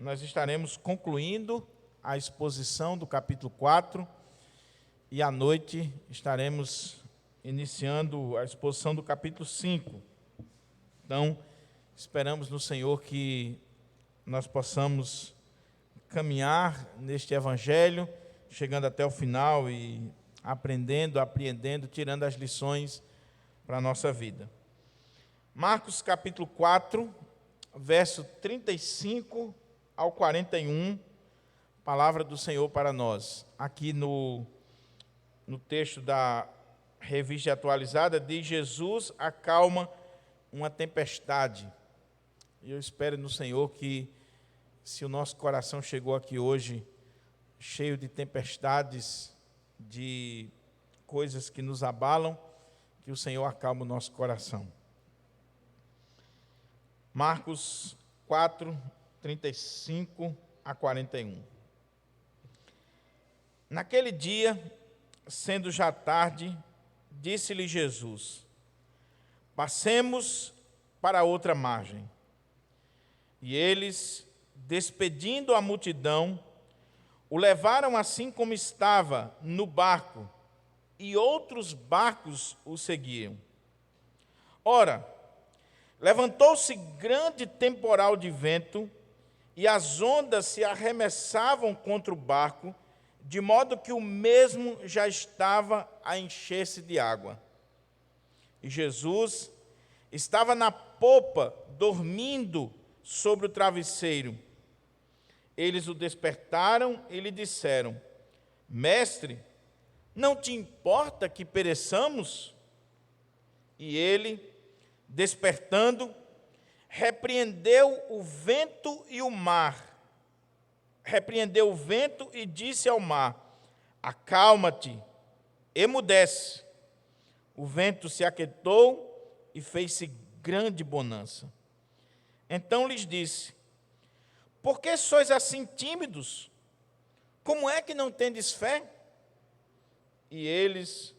nós estaremos concluindo a exposição do capítulo 4 e à noite estaremos iniciando a exposição do capítulo 5. Então, esperamos no Senhor que nós possamos caminhar neste evangelho, chegando até o final e aprendendo, apreendendo, tirando as lições para a nossa vida. Marcos capítulo 4, verso 35 ao 41, palavra do Senhor para nós. Aqui no texto da Revista Atualizada, diz: Jesus acalma uma tempestade. E eu espero no Senhor que, se o nosso coração chegou aqui hoje cheio de tempestades, de coisas que nos abalam, que o Senhor acalme o nosso coração. Marcos 4, 35 a 41. Naquele dia, sendo já tarde, disse-lhe Jesus: passemos para outra margem. E eles, despedindo a multidão, o levaram assim como estava no barco, e outros barcos o seguiam. Ora, levantou-se grande temporal de vento, e as ondas se arremessavam contra o barco, de modo que o mesmo já estava a encher-se de água. E Jesus estava na popa, dormindo sobre o travesseiro. Eles o despertaram e lhe disseram: Mestre, não te importa que pereçamos? E ele, despertando, repreendeu o vento e o mar. Repreendeu o vento e disse ao mar: acalma-te, emudece. O vento se aquietou e fez-se grande bonança. Então lhes disse: por que sois assim tímidos? Como é que não tendes fé? E eles,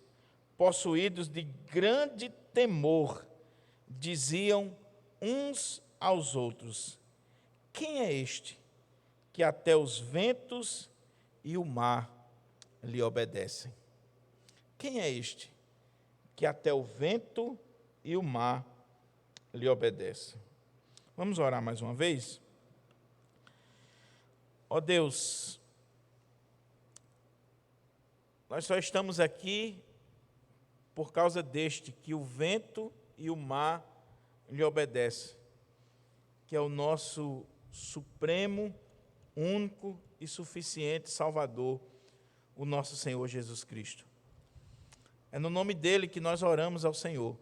possuídos de grande temor, diziam uns aos outros: quem é este que até os ventos e o mar lhe obedecem? Quem é este que até o vento e o mar lhe obedecem? Vamos orar mais uma vez? Ó Deus, nós só estamos aqui por causa deste, que o vento e o mar lhe obedecem, que é o nosso supremo, único e suficiente Salvador, o nosso Senhor Jesus Cristo. É no nome dele que nós oramos ao Senhor,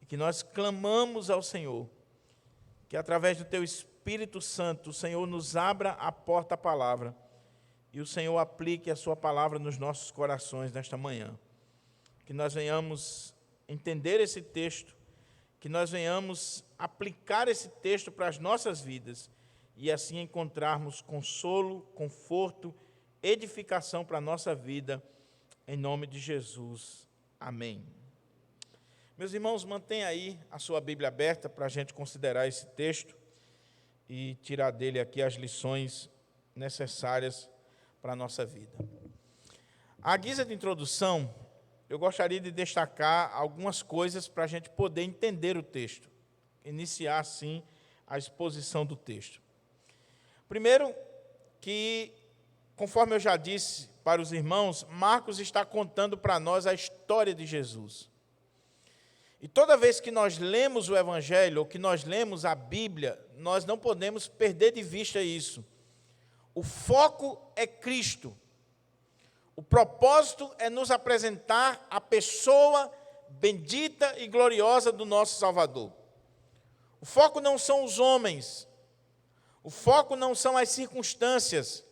e que nós clamamos ao Senhor, que através do teu Espírito Santo, o Senhor nos abra a porta à palavra, e o Senhor aplique a sua palavra nos nossos corações nesta manhã. Que nós venhamos entender esse texto, que nós venhamos aplicar esse texto para as nossas vidas, e assim encontrarmos consolo, conforto, edificação para a nossa vida, em nome de Jesus. Amém. Meus irmãos, mantenha aí a sua Bíblia aberta para a gente considerar esse texto e tirar dele aqui as lições necessárias para a nossa vida. À guisa de introdução, eu gostaria de destacar algumas coisas para a gente poder entender o texto, iniciar assim a exposição do texto. Primeiro, que, conforme eu já disse para os irmãos, Marcos está contando para nós a história de Jesus. E toda vez que nós lemos o Evangelho, ou que nós lemos a Bíblia, nós não podemos perder de vista isso. O foco é Cristo. O propósito é nos apresentar a pessoa bendita e gloriosa do nosso Salvador. O foco não são os homens. O foco não são as circunstâncias.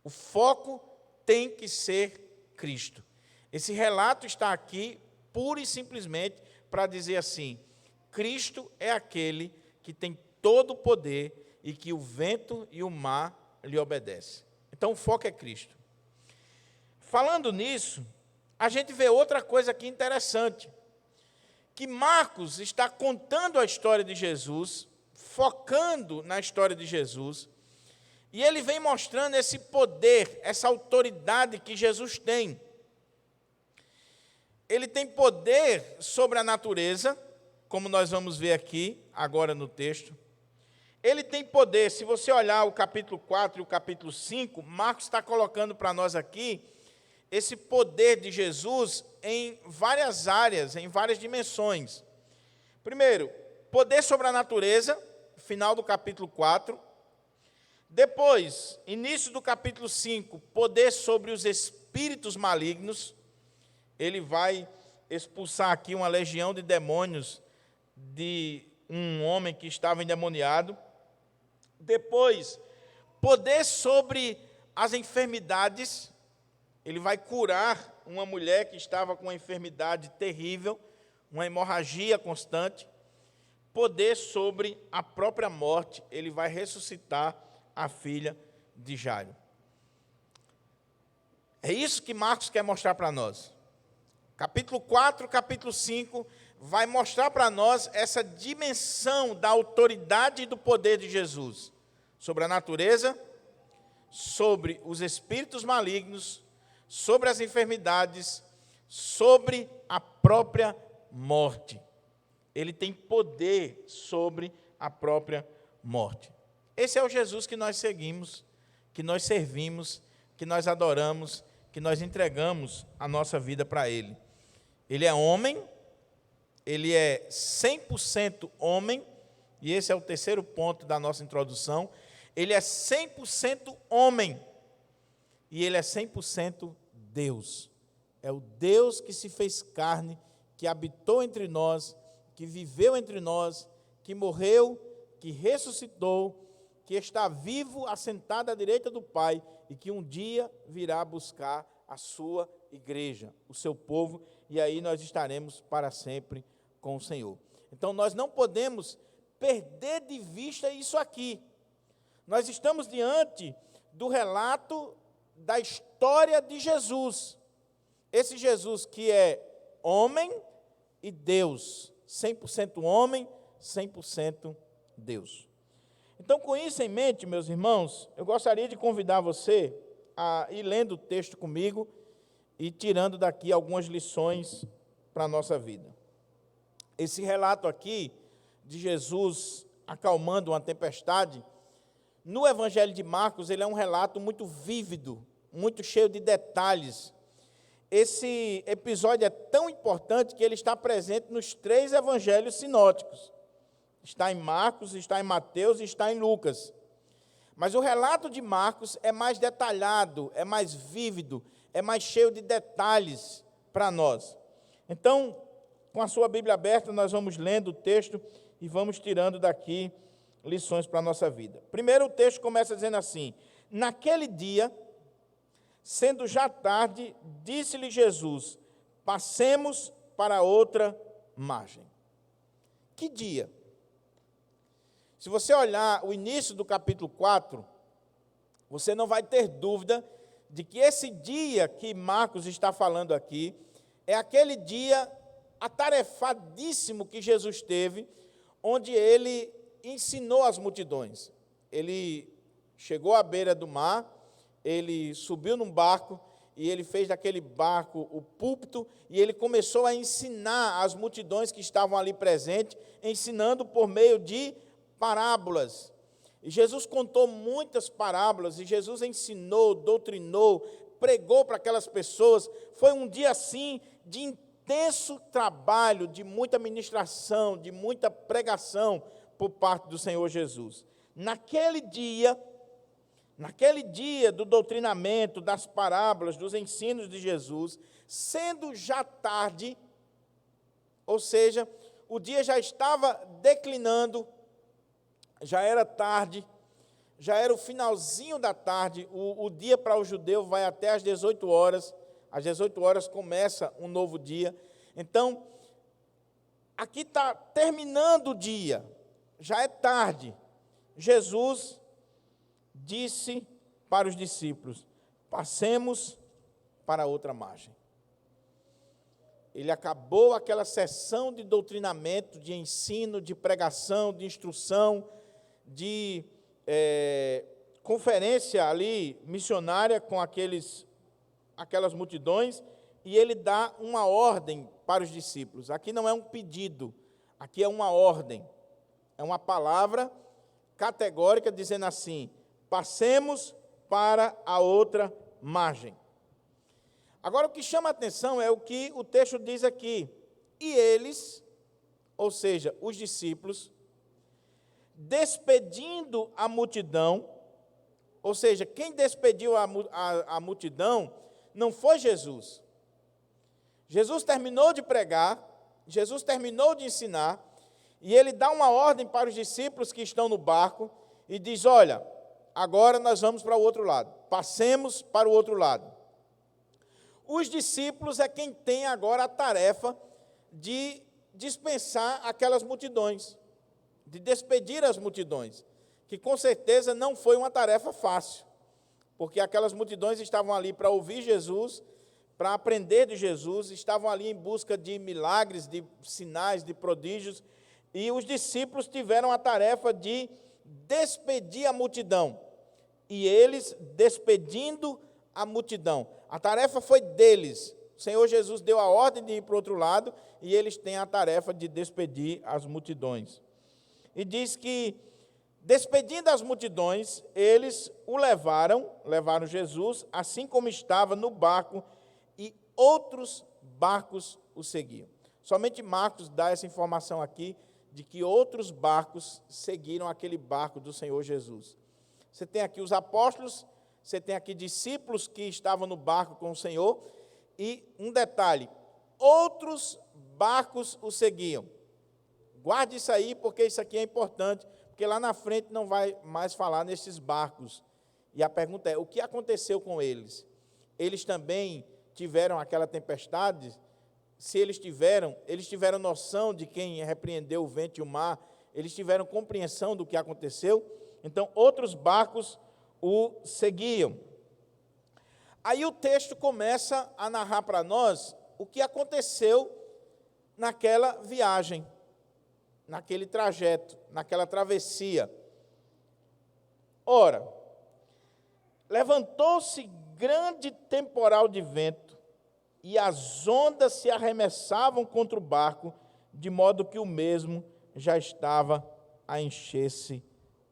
O foco tem que ser Cristo. Esse relato está aqui pura e simplesmente para dizer assim: Cristo é aquele que tem todo o poder e que o vento e o mar lhe obedecem. Então o foco é Cristo. Falando nisso, a gente vê outra coisa aqui interessante, que Marcos está contando a história de Jesus, focando na história de Jesus, E ele vem mostrando esse poder, essa autoridade que Jesus tem. Ele tem poder sobre a natureza, como nós vamos ver aqui, agora no texto. Ele tem poder, se você olhar o capítulo 4 e o capítulo 5, Marcos está colocando para nós aqui esse poder de Jesus em várias áreas, em várias dimensões. Primeiro, poder sobre a natureza, final do capítulo 4. Depois, início do capítulo 5, poder sobre os espíritos malignos. Ele vai expulsar aqui uma legião de demônios de um homem que estava endemoniado. Depois, poder sobre as enfermidades. Ele vai curar uma mulher que estava com uma enfermidade terrível, uma hemorragia constante. Poder sobre a própria morte. Ele vai ressuscitar a filha de Jairo. É isso que Marcos quer mostrar para nós. Capítulo 4, capítulo 5, vai mostrar para nós essa dimensão da autoridade e do poder de Jesus sobre a natureza, sobre os espíritos malignos, sobre as enfermidades, sobre a própria morte. Ele tem poder sobre a própria morte. Esse é o Jesus que nós seguimos, que nós servimos, que nós adoramos, que nós entregamos a nossa vida para Ele. Ele é homem, ele é 100% homem, e esse é o terceiro ponto da nossa introdução. Ele é 100% homem, e ele é 100% Deus. É o Deus que se fez carne, que habitou entre nós, que viveu entre nós, que morreu, que ressuscitou, que está vivo, assentado à direita do Pai, e que um dia virá buscar a sua igreja, o seu povo, e aí nós estaremos para sempre com o Senhor. Então, nós não podemos perder de vista isso aqui. Nós estamos diante do relato da história de Jesus. Esse Jesus que é homem e Deus, 100% homem, 100% Deus. Então, com isso em mente, meus irmãos, eu gostaria de convidar você a ir lendo o texto comigo e tirando daqui algumas lições para a nossa vida. Esse relato aqui de Jesus acalmando uma tempestade, no Evangelho de Marcos, ele é um relato muito vívido, muito cheio de detalhes. Esse episódio é tão importante que ele está presente nos 3 evangelhos sinóticos. Está em Marcos, está em Mateus e está em Lucas. Mas o relato de Marcos é mais detalhado, é mais vívido, é mais cheio de detalhes para nós. Então, com a sua Bíblia aberta, nós vamos lendo o texto e vamos tirando daqui lições para a nossa vida. Primeiro, o texto começa dizendo assim: naquele dia, sendo já tarde, disse-lhe Jesus: passemos para outra margem. Que dia? Se você olhar o início do capítulo 4, você não vai ter dúvida de que esse dia que Marcos está falando aqui é aquele dia atarefadíssimo que Jesus teve, onde ele ensinou as multidões. Ele chegou à beira do mar, ele subiu num barco e ele fez daquele barco o púlpito e ele começou a ensinar as multidões que estavam ali presentes, ensinando por meio de parábolas. E Jesus contou muitas parábolas, e Jesus ensinou, doutrinou, pregou para aquelas pessoas. Foi um dia, assim, de intenso trabalho, de muita ministração, de muita pregação por parte do Senhor Jesus. Naquele dia do doutrinamento, das parábolas, dos ensinos de Jesus, sendo já tarde, ou seja, o dia já estava declinando, já era tarde, já era o finalzinho da tarde, o dia para o judeu vai até às 18 horas, às 18 horas começa um novo dia. Então, aqui está terminando o dia, já é tarde. Jesus disse para os discípulos: passemos para outra margem. Ele acabou aquela sessão de doutrinamento, de ensino, de pregação, de instrução, de conferência ali, missionária, com aquelas multidões, e ele dá uma ordem para os discípulos. Aqui não é um pedido, aqui é uma ordem. É uma palavra categórica dizendo assim: passemos para a outra margem. Agora, o que chama a atenção é o que o texto diz aqui. E eles, ou seja, os discípulos, despedindo a multidão, ou seja, quem despediu a multidão não foi Jesus. Jesus terminou de pregar, Jesus terminou de ensinar, e ele dá uma ordem para os discípulos que estão no barco e diz: olha, agora nós vamos para o outro lado, passemos para o outro lado. Os discípulos é quem tem agora a tarefa de dispensar aquelas multidões, de despedir as multidões, que com certeza não foi uma tarefa fácil, porque aquelas multidões estavam ali para ouvir Jesus, para aprender de Jesus, estavam ali em busca de milagres, de sinais, de prodígios, e os discípulos tiveram a tarefa de despedir a multidão, e eles despedindo a multidão. A tarefa foi deles. O Senhor Jesus deu a ordem de ir para o outro lado, e eles têm a tarefa de despedir as multidões. E diz que, despedindo as multidões, eles o levaram Jesus, assim como estava no barco, e outros barcos o seguiam. Somente Marcos dá essa informação aqui, de que outros barcos seguiram aquele barco do Senhor Jesus. Você tem aqui os apóstolos, você tem aqui discípulos que estavam no barco com o Senhor, e um detalhe, outros barcos o seguiam. Guarde isso aí, porque isso aqui é importante, porque lá na frente não vai mais falar nesses barcos. E a pergunta é, o que aconteceu com eles? Eles também tiveram aquela tempestade? Se eles tiveram noção de quem repreendeu o vento e o mar, eles tiveram compreensão do que aconteceu? Então, outros barcos o seguiam. Aí o texto começa a narrar para nós o que aconteceu naquela viagem, naquele trajeto, naquela travessia. Ora, levantou-se grande temporal de vento, e as ondas se arremessavam contra o barco, de modo que o mesmo já estava a encher-se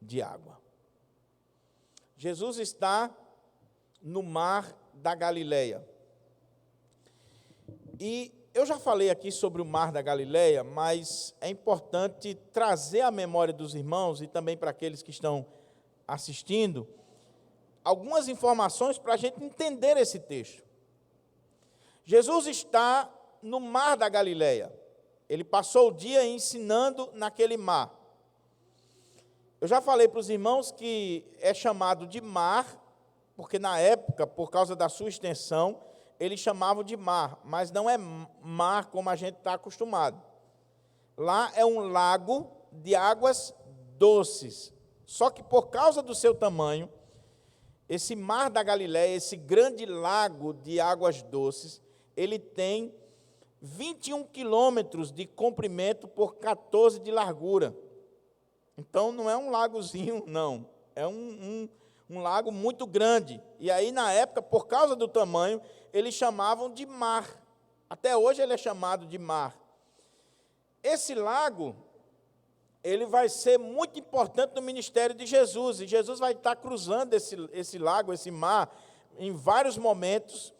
de água. Jesus está no mar da Galileia. E eu já falei aqui sobre o mar da Galileia, mas é importante trazer à memória dos irmãos e também para aqueles que estão assistindo algumas informações para a gente entender esse texto. Jesus está no mar da Galileia. Ele passou o dia ensinando naquele mar. Eu já falei para os irmãos que é chamado de mar, porque na época, por causa da sua extensão, eles chamavam de mar, mas não é mar como a gente está acostumado. Lá é um lago de águas doces. Só que por causa do seu tamanho, esse mar da Galileia, esse grande lago de águas doces, ele tem 21 quilômetros de comprimento por 14 de largura. Então, não é um lagozinho, não. É um lago muito grande. E aí, na época, por causa do tamanho, eles chamavam de mar. Até hoje ele é chamado de mar. Esse lago, ele vai ser muito importante no ministério de Jesus. E Jesus vai estar cruzando esse lago, esse mar, em vários momentos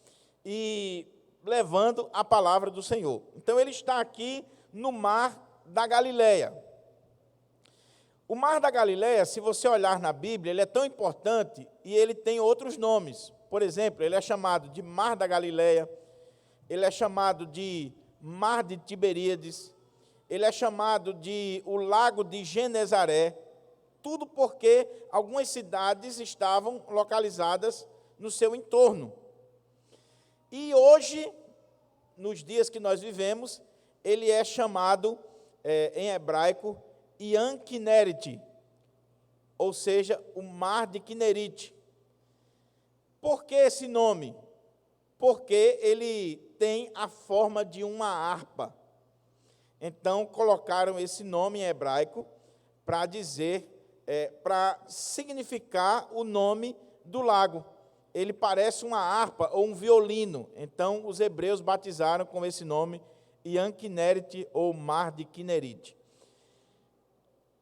e levando a palavra do Senhor. Então, ele está aqui no mar da Galileia. O mar da Galileia, se você olhar na Bíblia, ele é tão importante e ele tem outros nomes. Por exemplo, ele é chamado de Mar da Galileia, ele é chamado de Mar de Tiberíades, ele é chamado de o Lago de Genezaré, tudo porque algumas cidades estavam localizadas no seu entorno. E hoje, nos dias que nós vivemos, ele é chamado, em hebraico, Yam Kinerite, ou seja, o mar de Quinerite. Por que esse nome? Porque ele tem a forma de uma harpa. Então, colocaram esse nome em hebraico para dizer para significar o nome do lago. Ele parece uma harpa ou um violino. Então, os hebreus batizaram com esse nome, Ian Kineret, ou Mar de Kinerite.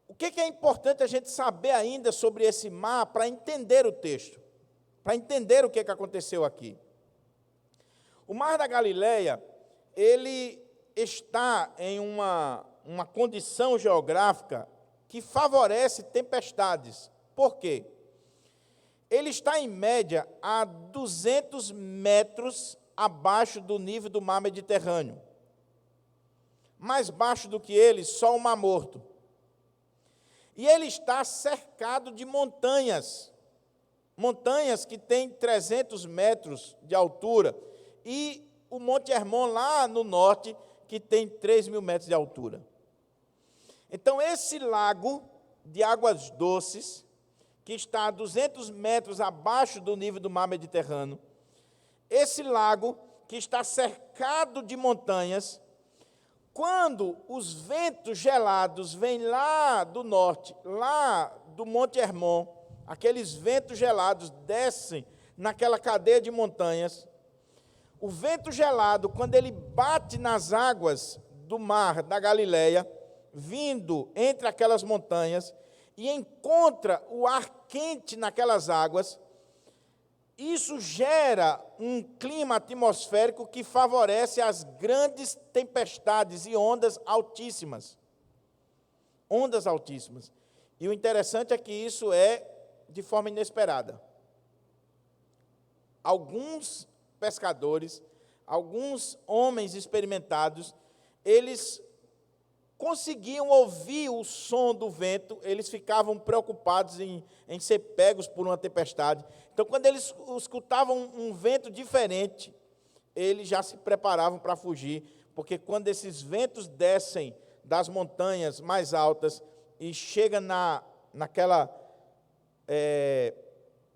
O que é importante a gente saber ainda sobre esse mar para entender o texto, para entender o que aconteceu aqui? O Mar da Galileia, ele está em uma condição geográfica que favorece tempestades. Por quê? Ele está, em média, a 200 metros abaixo do nível do mar Mediterrâneo. Mais baixo do que ele, só o Mar Morto. E ele está cercado de montanhas. Montanhas que têm 300 metros de altura. E o Monte Hermon, lá no norte, que tem 3.000 metros de altura. Então, esse lago de águas doces, que está a 200 metros abaixo do nível do mar Mediterrâneo, esse lago, que está cercado de montanhas, quando os ventos gelados vêm lá do norte, lá do Monte Hermon, aqueles ventos gelados descem naquela cadeia de montanhas, o vento gelado, quando ele bate nas águas do mar da Galileia, vindo entre aquelas montanhas, e encontra o ar quente naquelas águas, isso gera um clima atmosférico que favorece as grandes tempestades e ondas altíssimas. Ondas altíssimas. E o interessante é que isso é de forma inesperada. Alguns pescadores, alguns homens experimentados, eles conseguiam ouvir o som do vento, eles ficavam preocupados em ser pegos por uma tempestade. Então, quando eles escutavam um vento diferente, eles já se preparavam para fugir, porque quando esses ventos descem das montanhas mais altas e chegam naquela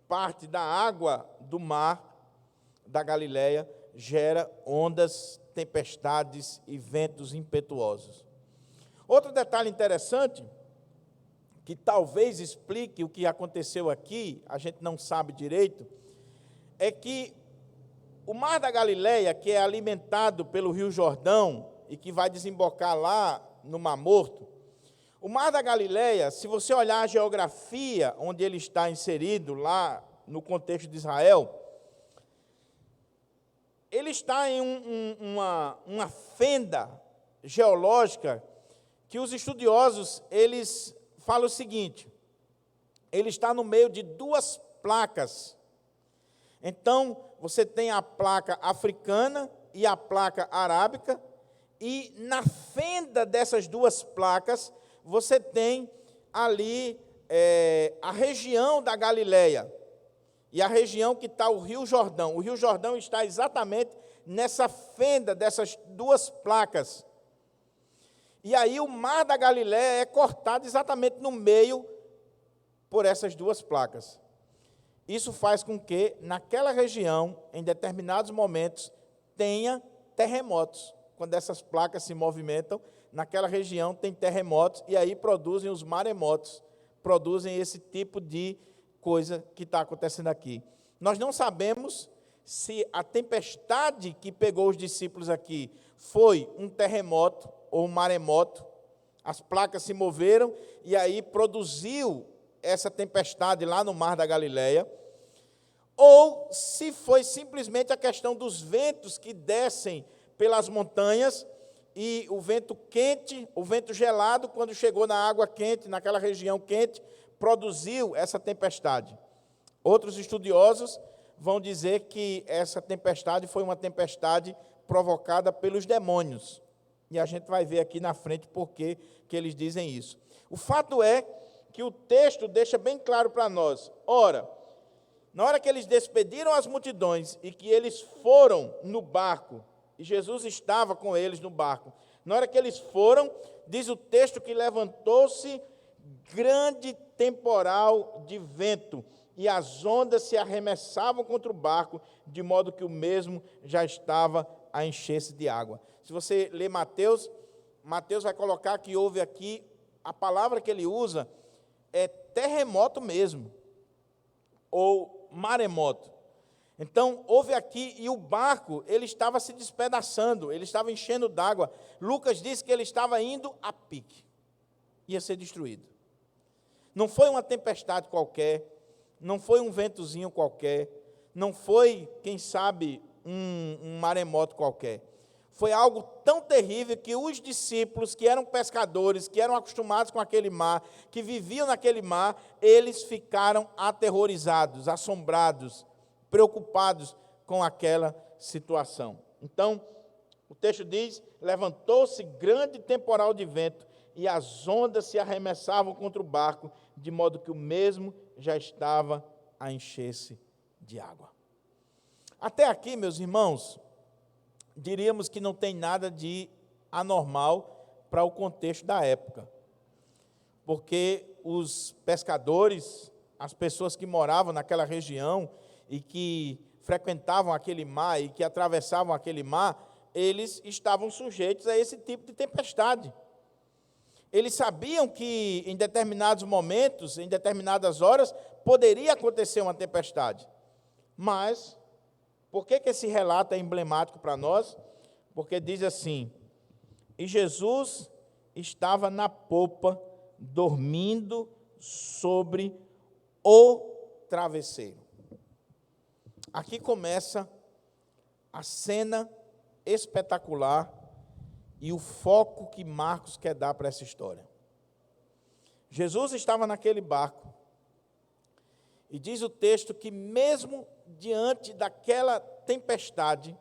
parte da água do mar da Galileia, gera ondas, tempestades e ventos impetuosos. Outro detalhe interessante, que talvez explique o que aconteceu aqui, a gente não sabe direito, é que o Mar da Galileia, que é alimentado pelo Rio Jordão e que vai desembocar lá no Mar Morto, o Mar da Galileia, se você olhar a geografia onde ele está inserido, lá no contexto de Israel, ele está em uma fenda geológica que os estudiosos, eles falam o seguinte: ele está no meio de duas placas. Então, você tem a placa africana e a placa arábica, e na fenda dessas duas placas, você tem ali a região da Galileia, e a região que está o Rio Jordão. O Rio Jordão está exatamente nessa fenda dessas duas placas. E aí o Mar da Galileia é cortado exatamente no meio por essas duas placas. Isso faz com que, naquela região, em determinados momentos, tenha terremotos. Quando essas placas se movimentam, naquela região tem terremotos, e aí produzem os maremotos, produzem esse tipo de coisa que está acontecendo aqui. Nós não sabemos se a tempestade que pegou os discípulos aqui foi um terremoto ou um maremoto. As placas se moveram e aí produziu essa tempestade lá no Mar da Galileia, ou se foi simplesmente a questão dos ventos que descem pelas montanhas, e o vento quente, o vento gelado, quando chegou na água quente, naquela região quente, produziu essa tempestade. Outros estudiosos vão dizer que essa tempestade foi uma tempestade provocada pelos demônios. E a gente vai ver aqui na frente por que eles dizem isso. O fato é que o texto deixa bem claro para nós. Ora, na hora que eles despediram as multidões e que eles foram no barco, e Jesus estava com eles no barco, na hora que eles foram, diz o texto que levantou-se grande temporal de vento, e as ondas se arremessavam contra o barco, de modo que o mesmo já estava a encher-se de água. Se você ler Mateus, Mateus vai colocar que houve aqui, a palavra que ele usa é terremoto mesmo, ou maremoto. Então, houve aqui, e o barco, ele estava se despedaçando, ele estava enchendo d'água. Lucas disse que ele estava indo a pique, ia ser destruído. Não foi uma tempestade qualquer, não foi um ventozinho qualquer, não foi, quem sabe, um maremoto qualquer. Foi algo tão terrível que os discípulos, que eram pescadores, que eram acostumados com aquele mar, que viviam naquele mar, eles ficaram aterrorizados, assombrados, preocupados com aquela situação. Então, o texto diz: levantou-se grande temporal de vento, e as ondas se arremessavam contra o barco, de modo que o mesmo já estava a encher-se de água. Até aqui, meus irmãos, diríamos que não tem nada de anormal para o contexto da época, porque os pescadores, as pessoas que moravam naquela região e que frequentavam aquele mar e que atravessavam aquele mar, eles estavam sujeitos a esse tipo de tempestade. Eles sabiam que em determinados momentos, em determinadas horas, poderia acontecer uma tempestade. Mas, por que esse relato é emblemático para nós? Porque diz assim: e Jesus estava na popa, dormindo sobre o travesseiro. Aqui começa a cena espetacular e o foco que Marcos quer dar para essa história. Jesus estava naquele barco, e diz o texto que mesmo diante daquela tempestade,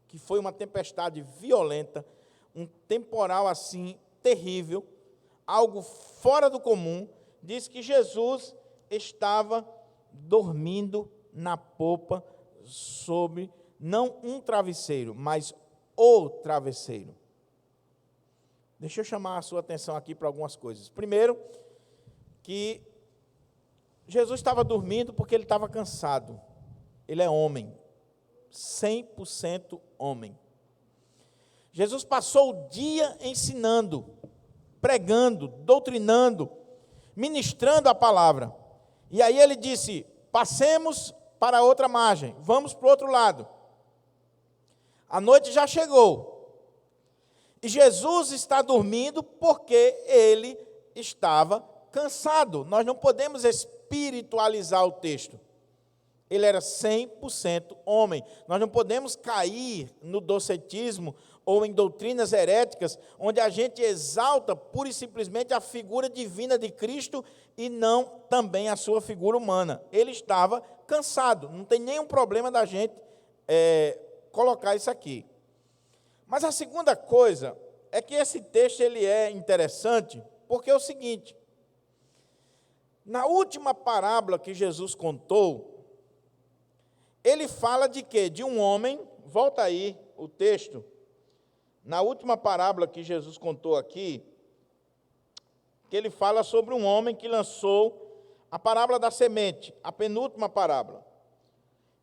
que foi uma tempestade violenta, um temporal assim terrível, algo fora do comum, diz que Jesus estava dormindo na popa sobre, não um travesseiro, mas o travesseiro. Deixa eu chamar a sua atenção aqui para algumas coisas. Primeiro, que Jesus estava dormindo porque ele estava cansado. Ele é homem, 100% homem. Jesus passou o dia ensinando, pregando, doutrinando, ministrando a palavra. E aí ele disse: passemos para a outra margem, vamos para o outro lado. A noite já chegou. E Jesus está dormindo porque ele estava cansado. Nós não podemos espiritualizar o texto. Ele era 100% homem. Nós não podemos cair no docetismo ou em doutrinas heréticas, onde a gente exalta pura e simplesmente a figura divina de Cristo e não também a sua figura humana. Ele estava cansado. Não tem nenhum problema da gente colocar isso aqui. Mas a segunda coisa é que esse texto ele é interessante porque é o seguinte: na última parábola que Jesus contou, ele fala de quê? De um homem, volta aí o texto, na última parábola que Jesus contou aqui, que ele fala sobre um homem que lançou a parábola da semente, a penúltima parábola.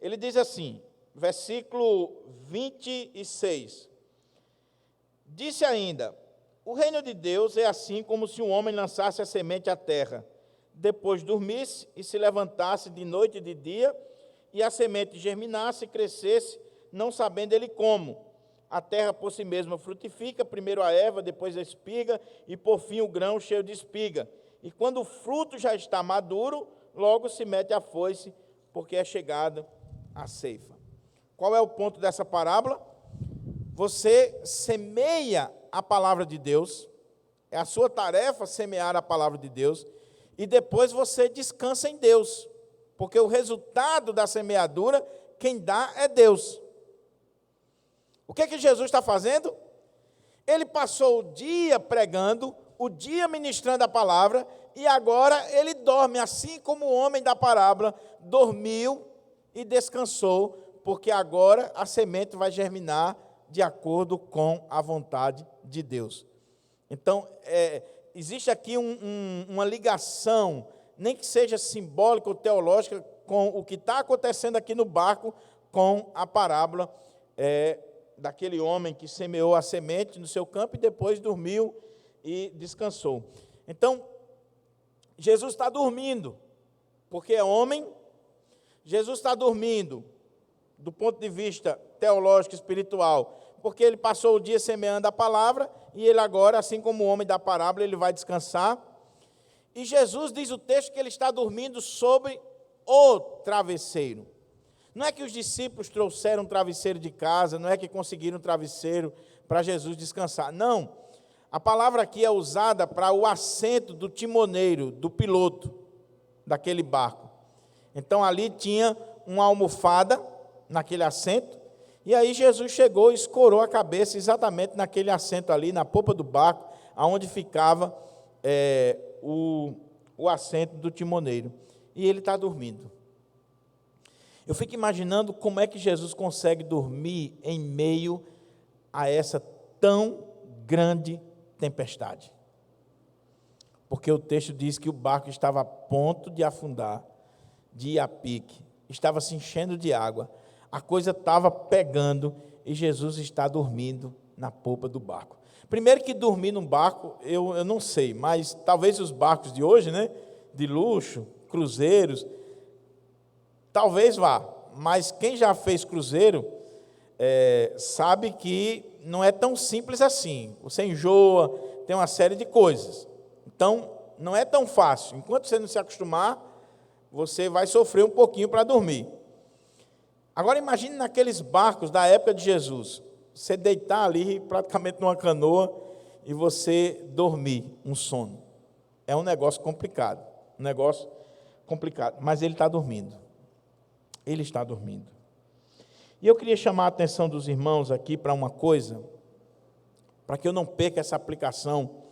Ele diz assim, versículo 26, disse ainda: o reino de Deus é assim como se um homem lançasse a semente à terra, depois dormisse e se levantasse de noite e de dia, e a semente germinasse e crescesse, não sabendo ele como. A terra por si mesma frutifica, primeiro a erva, depois a espiga, e por fim o grão cheio de espiga. E quando o fruto já está maduro, logo se mete a foice, porque é chegada a ceifa. Qual é o ponto dessa parábola? Você semeia a palavra de Deus, é a sua tarefa semear a palavra de Deus, e depois você descansa em Deus, porque o resultado da semeadura, quem dá é Deus. O que é que Jesus está fazendo? Ele passou o dia pregando, o dia ministrando a palavra, e agora ele dorme, assim como o homem da parábola dormiu e descansou, porque agora a semente vai germinar de acordo com a vontade de Deus. Então, existe aqui uma ligação, nem que seja simbólica ou teológica, com o que está acontecendo aqui no barco, com a parábola daquele homem que semeou a semente no seu campo e depois dormiu e descansou. Então, Jesus está dormindo, porque é homem. Jesus está dormindo, do ponto de vista teológico e espiritual, porque ele passou o dia semeando a palavra, e ele agora, assim como o homem da parábola, ele vai descansar. E Jesus diz o texto que ele está dormindo sobre o travesseiro. Não é que os discípulos trouxeram um travesseiro de casa, não é que conseguiram um travesseiro para Jesus descansar. Não, a palavra aqui é usada para o assento do timoneiro, do piloto daquele barco. Então ali tinha uma almofada naquele assento, e aí Jesus chegou e escorou a cabeça exatamente naquele assento ali, na popa do barco, aonde ficava o assento do timoneiro. E ele está dormindo. Eu fico imaginando como é que Jesus consegue dormir em meio a essa tão grande tempestade. Porque o texto diz que o barco estava a ponto de afundar, de ir a pique, estava se enchendo de água, a coisa estava pegando e Jesus está dormindo na popa do barco. Primeiro que dormir num barco, eu não sei, mas talvez os barcos de hoje, né, de luxo, cruzeiros, talvez vá, mas quem já fez cruzeiro sabe que não é tão simples assim. Você enjoa, tem uma série de coisas. Então, não é tão fácil. Enquanto você não se acostumar, você vai sofrer um pouquinho para dormir. Agora, imagine naqueles barcos da época de Jesus, você deitar ali praticamente numa canoa e você dormir um sono. É um negócio complicado, mas ele está dormindo. Ele está dormindo. E eu queria chamar a atenção dos irmãos aqui para uma coisa, para que eu não perca essa aplicação.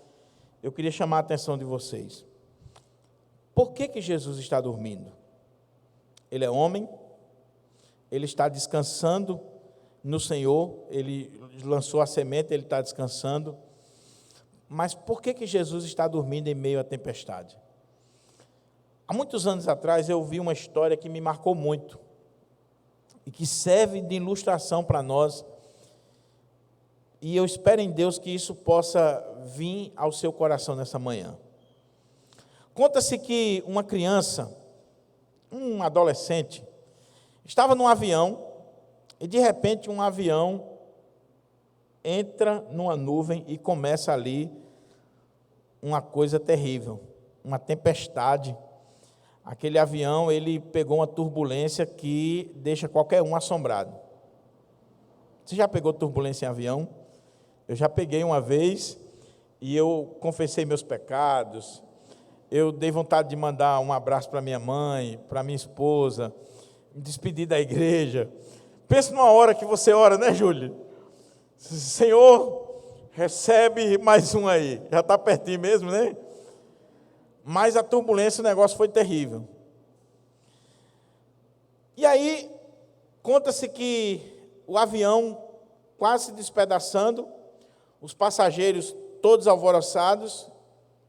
Eu queria chamar a atenção de vocês. Por que Jesus está dormindo? Ele é homem, ele está descansando no Senhor, ele lançou a semente, ele está descansando. Mas por que Jesus está dormindo em meio à tempestade? Há muitos anos atrás eu ouvi uma história que me marcou muito e que serve de ilustração para nós, e eu espero em Deus que isso possa vir ao seu coração nessa manhã. Conta-se que uma criança, um adolescente, estava num avião e de repente um avião entra numa nuvem e começa ali uma coisa terrível, uma tempestade. Aquele avião, ele pegou uma turbulência que deixa qualquer um assombrado. Você já pegou turbulência em avião? Eu já peguei uma vez e eu confessei meus pecados. Eu dei vontade de mandar um abraço para minha mãe, para minha esposa, me despedir da igreja. Pensa numa hora que você ora, né, Júlio? Senhor, recebe mais um aí. Já está pertinho mesmo, né? Mas a turbulência, o negócio foi terrível. E aí, conta-se que o avião quase se despedaçando, os passageiros todos alvoroçados,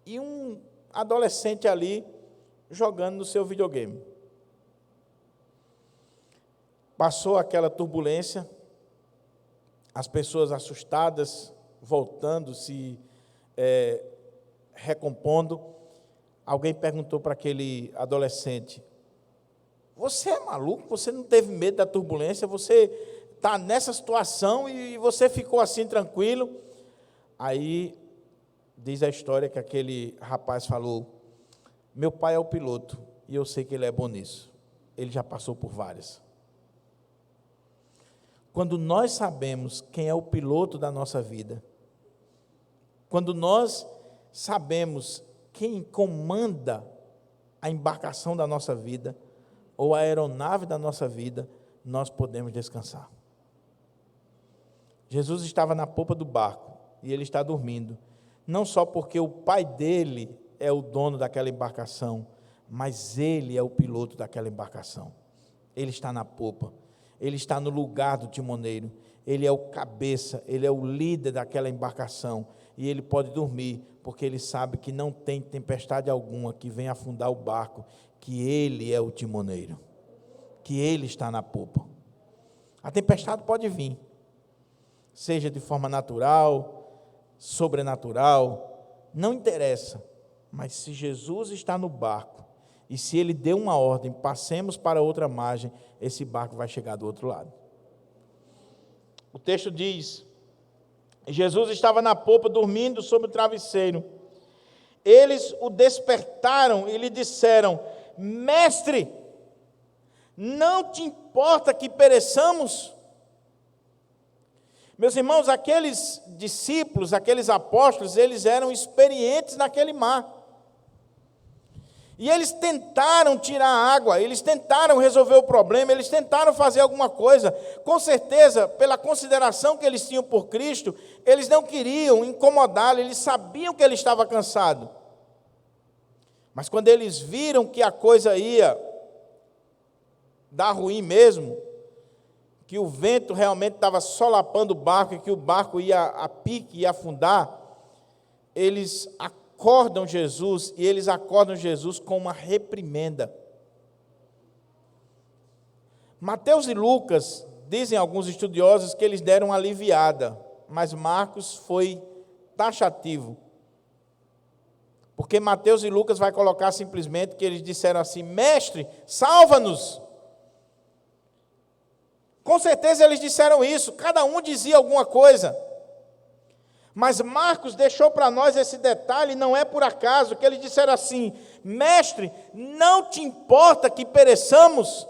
e um adolescente ali jogando no seu videogame. Passou aquela turbulência, as pessoas assustadas, voltando, se recompondo. Alguém perguntou para aquele adolescente: você é maluco? Você não teve medo da turbulência? Você está nessa situação e você ficou assim tranquilo? Aí diz a história que aquele rapaz falou: meu pai é o piloto e eu sei que ele é bom nisso. Ele já passou por várias. Quando nós sabemos quem é o piloto da nossa vida, quando nós sabemos quem comanda a embarcação da nossa vida, ou a aeronave da nossa vida, nós podemos descansar. Jesus estava na popa do barco, e ele está dormindo, não só porque o pai dele é o dono daquela embarcação, mas ele é o piloto daquela embarcação. Ele está na popa, ele está no lugar do timoneiro, ele é o cabeça, ele é o líder daquela embarcação, e ele pode dormir, porque ele sabe que não tem tempestade alguma que venha afundar o barco, que ele é o timoneiro, que ele está na popa. A tempestade pode vir, seja de forma natural, sobrenatural, não interessa, Mas se Jesus está no barco, e se ele deu uma ordem, passemos para outra margem, esse barco vai chegar do outro lado. O texto diz: Jesus estava na popa, dormindo sobre o travesseiro. Eles o despertaram e lhe disseram: Mestre, não te importa que pereçamos? Meus irmãos, aqueles discípulos, aqueles apóstolos, eles eram experientes naquele mar. E eles tentaram tirar a água, eles tentaram resolver o problema, eles tentaram fazer alguma coisa. Com certeza, pela consideração que eles tinham por Cristo, eles não queriam incomodá-lo, eles sabiam que ele estava cansado. Mas quando eles viram que a coisa ia dar ruim mesmo, que o vento realmente estava solapando o barco e que o barco ia a pique, ia afundar, eles acordam Jesus, e eles acordam Jesus com uma reprimenda. Mateus e Lucas, dizem alguns estudiosos, que eles deram uma aliviada, mas Marcos foi taxativo. Porque Mateus e Lucas vai colocar simplesmente que eles disseram assim: Mestre, salva-nos. Com certeza eles disseram isso, cada um dizia alguma coisa. Mas Marcos deixou para nós esse detalhe, não é por acaso, que eles disseram assim: Mestre, não te importa que pereçamos?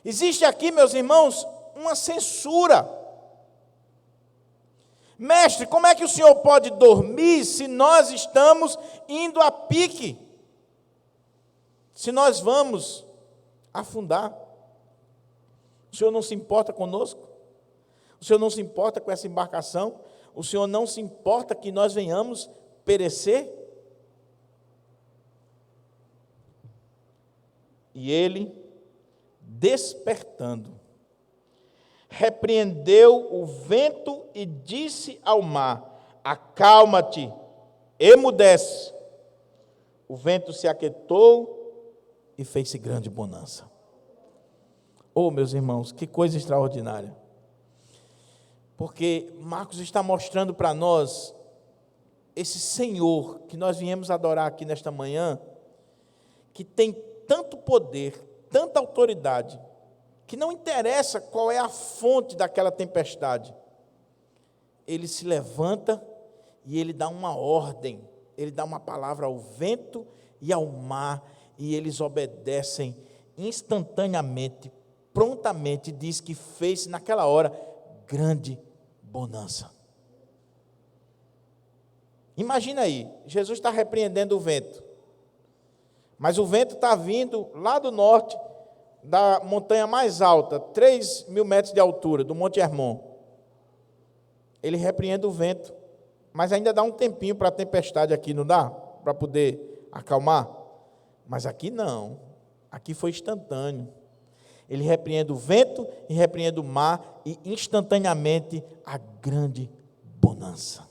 Existe aqui, meus irmãos, uma censura. Mestre, como é que o senhor pode dormir se nós estamos indo a pique? Se nós vamos afundar? O senhor não se importa conosco? O senhor não se importa com essa embarcação? O senhor não se importa que nós venhamos perecer? E ele, despertando, repreendeu o vento e disse ao mar: Acalma-te, emudece. O vento se aquietou e fez-se grande bonança. Oh, meus irmãos, que coisa extraordinária. Porque Marcos está mostrando para nós esse Senhor que nós viemos adorar aqui nesta manhã, que tem tanto poder, tanta autoridade, que não interessa qual é a fonte daquela tempestade. Ele se levanta e ele dá uma ordem, ele dá uma palavra ao vento e ao mar, e eles obedecem instantaneamente, prontamente. Diz que fez naquela hora grande bonança. Imagina aí, Jesus está repreendendo o vento, mas o vento está vindo lá do norte, da montanha mais alta, 3.000 metros de altura, do Monte Hermon. Ele repreende o vento, mas ainda dá um tempinho para a tempestade aqui, não dá? Para poder acalmar? Mas aqui não, aqui foi instantâneo. Ele repreende o vento e repreende o mar, e instantaneamente a grande bonança.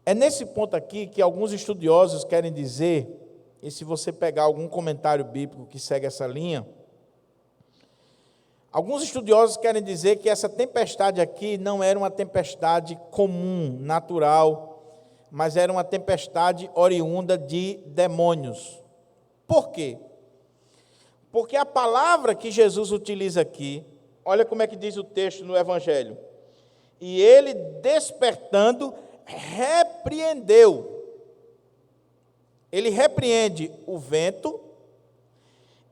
É nesse ponto aqui que alguns estudiosos querem dizer, e se você pegar algum comentário bíblico que segue essa linha, alguns estudiosos querem dizer que essa tempestade aqui não era uma tempestade comum, natural, mas era uma tempestade oriunda de demônios. Por quê? Porque a palavra que Jesus utiliza aqui, olha como é que diz o texto no Evangelho: e ele, despertando, repreendeu. Ele repreende o vento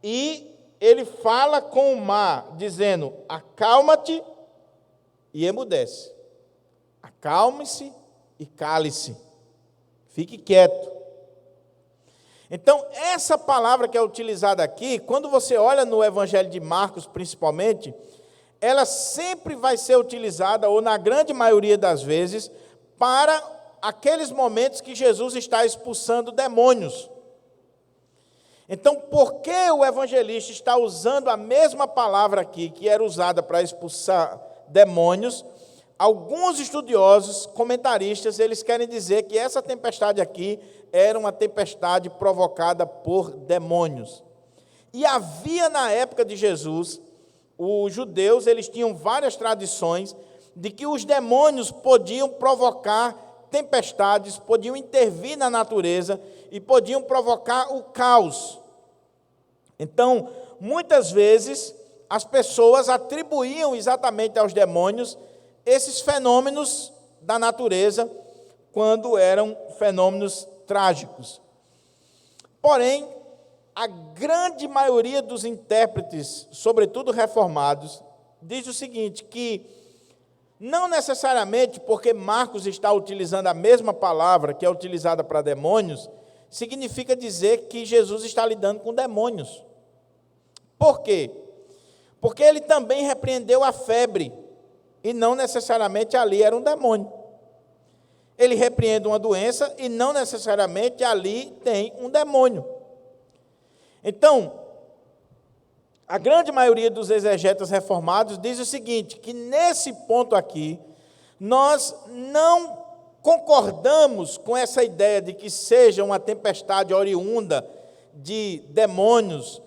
e ele fala com o mar, dizendo: acalma-te e emudece. Acalme-se e cale-se. Fique quieto. Então, essa palavra que é utilizada aqui, quando você olha no Evangelho de Marcos, principalmente, ela sempre vai ser utilizada, ou na grande maioria das vezes, para aqueles momentos que Jesus está expulsando demônios. Então, por que o evangelista está usando a mesma palavra aqui, que era usada para expulsar demônios? Alguns estudiosos, comentaristas, eles querem dizer que essa tempestade aqui era uma tempestade provocada por demônios. E havia na época de Jesus, os judeus, eles tinham várias tradições de que os demônios podiam provocar tempestades, podiam intervir na natureza e podiam provocar o caos. Então, muitas vezes, as pessoas atribuíam exatamente aos demônios esses fenômenos da natureza, quando eram fenômenos trágicos. Porém, a grande maioria dos intérpretes, sobretudo reformados, diz o seguinte, que não necessariamente porque Marcos está utilizando a mesma palavra que é utilizada para demônios, significa dizer que Jesus está lidando com demônios. Por quê? Porque ele também repreendeu a febre, e não necessariamente ali era um demônio. Ele repreende uma doença, e não necessariamente ali tem um demônio. Então, a grande maioria dos exegetas reformados diz o seguinte, que nesse ponto aqui, nós não concordamos com essa ideia de que seja uma tempestade oriunda de demônios,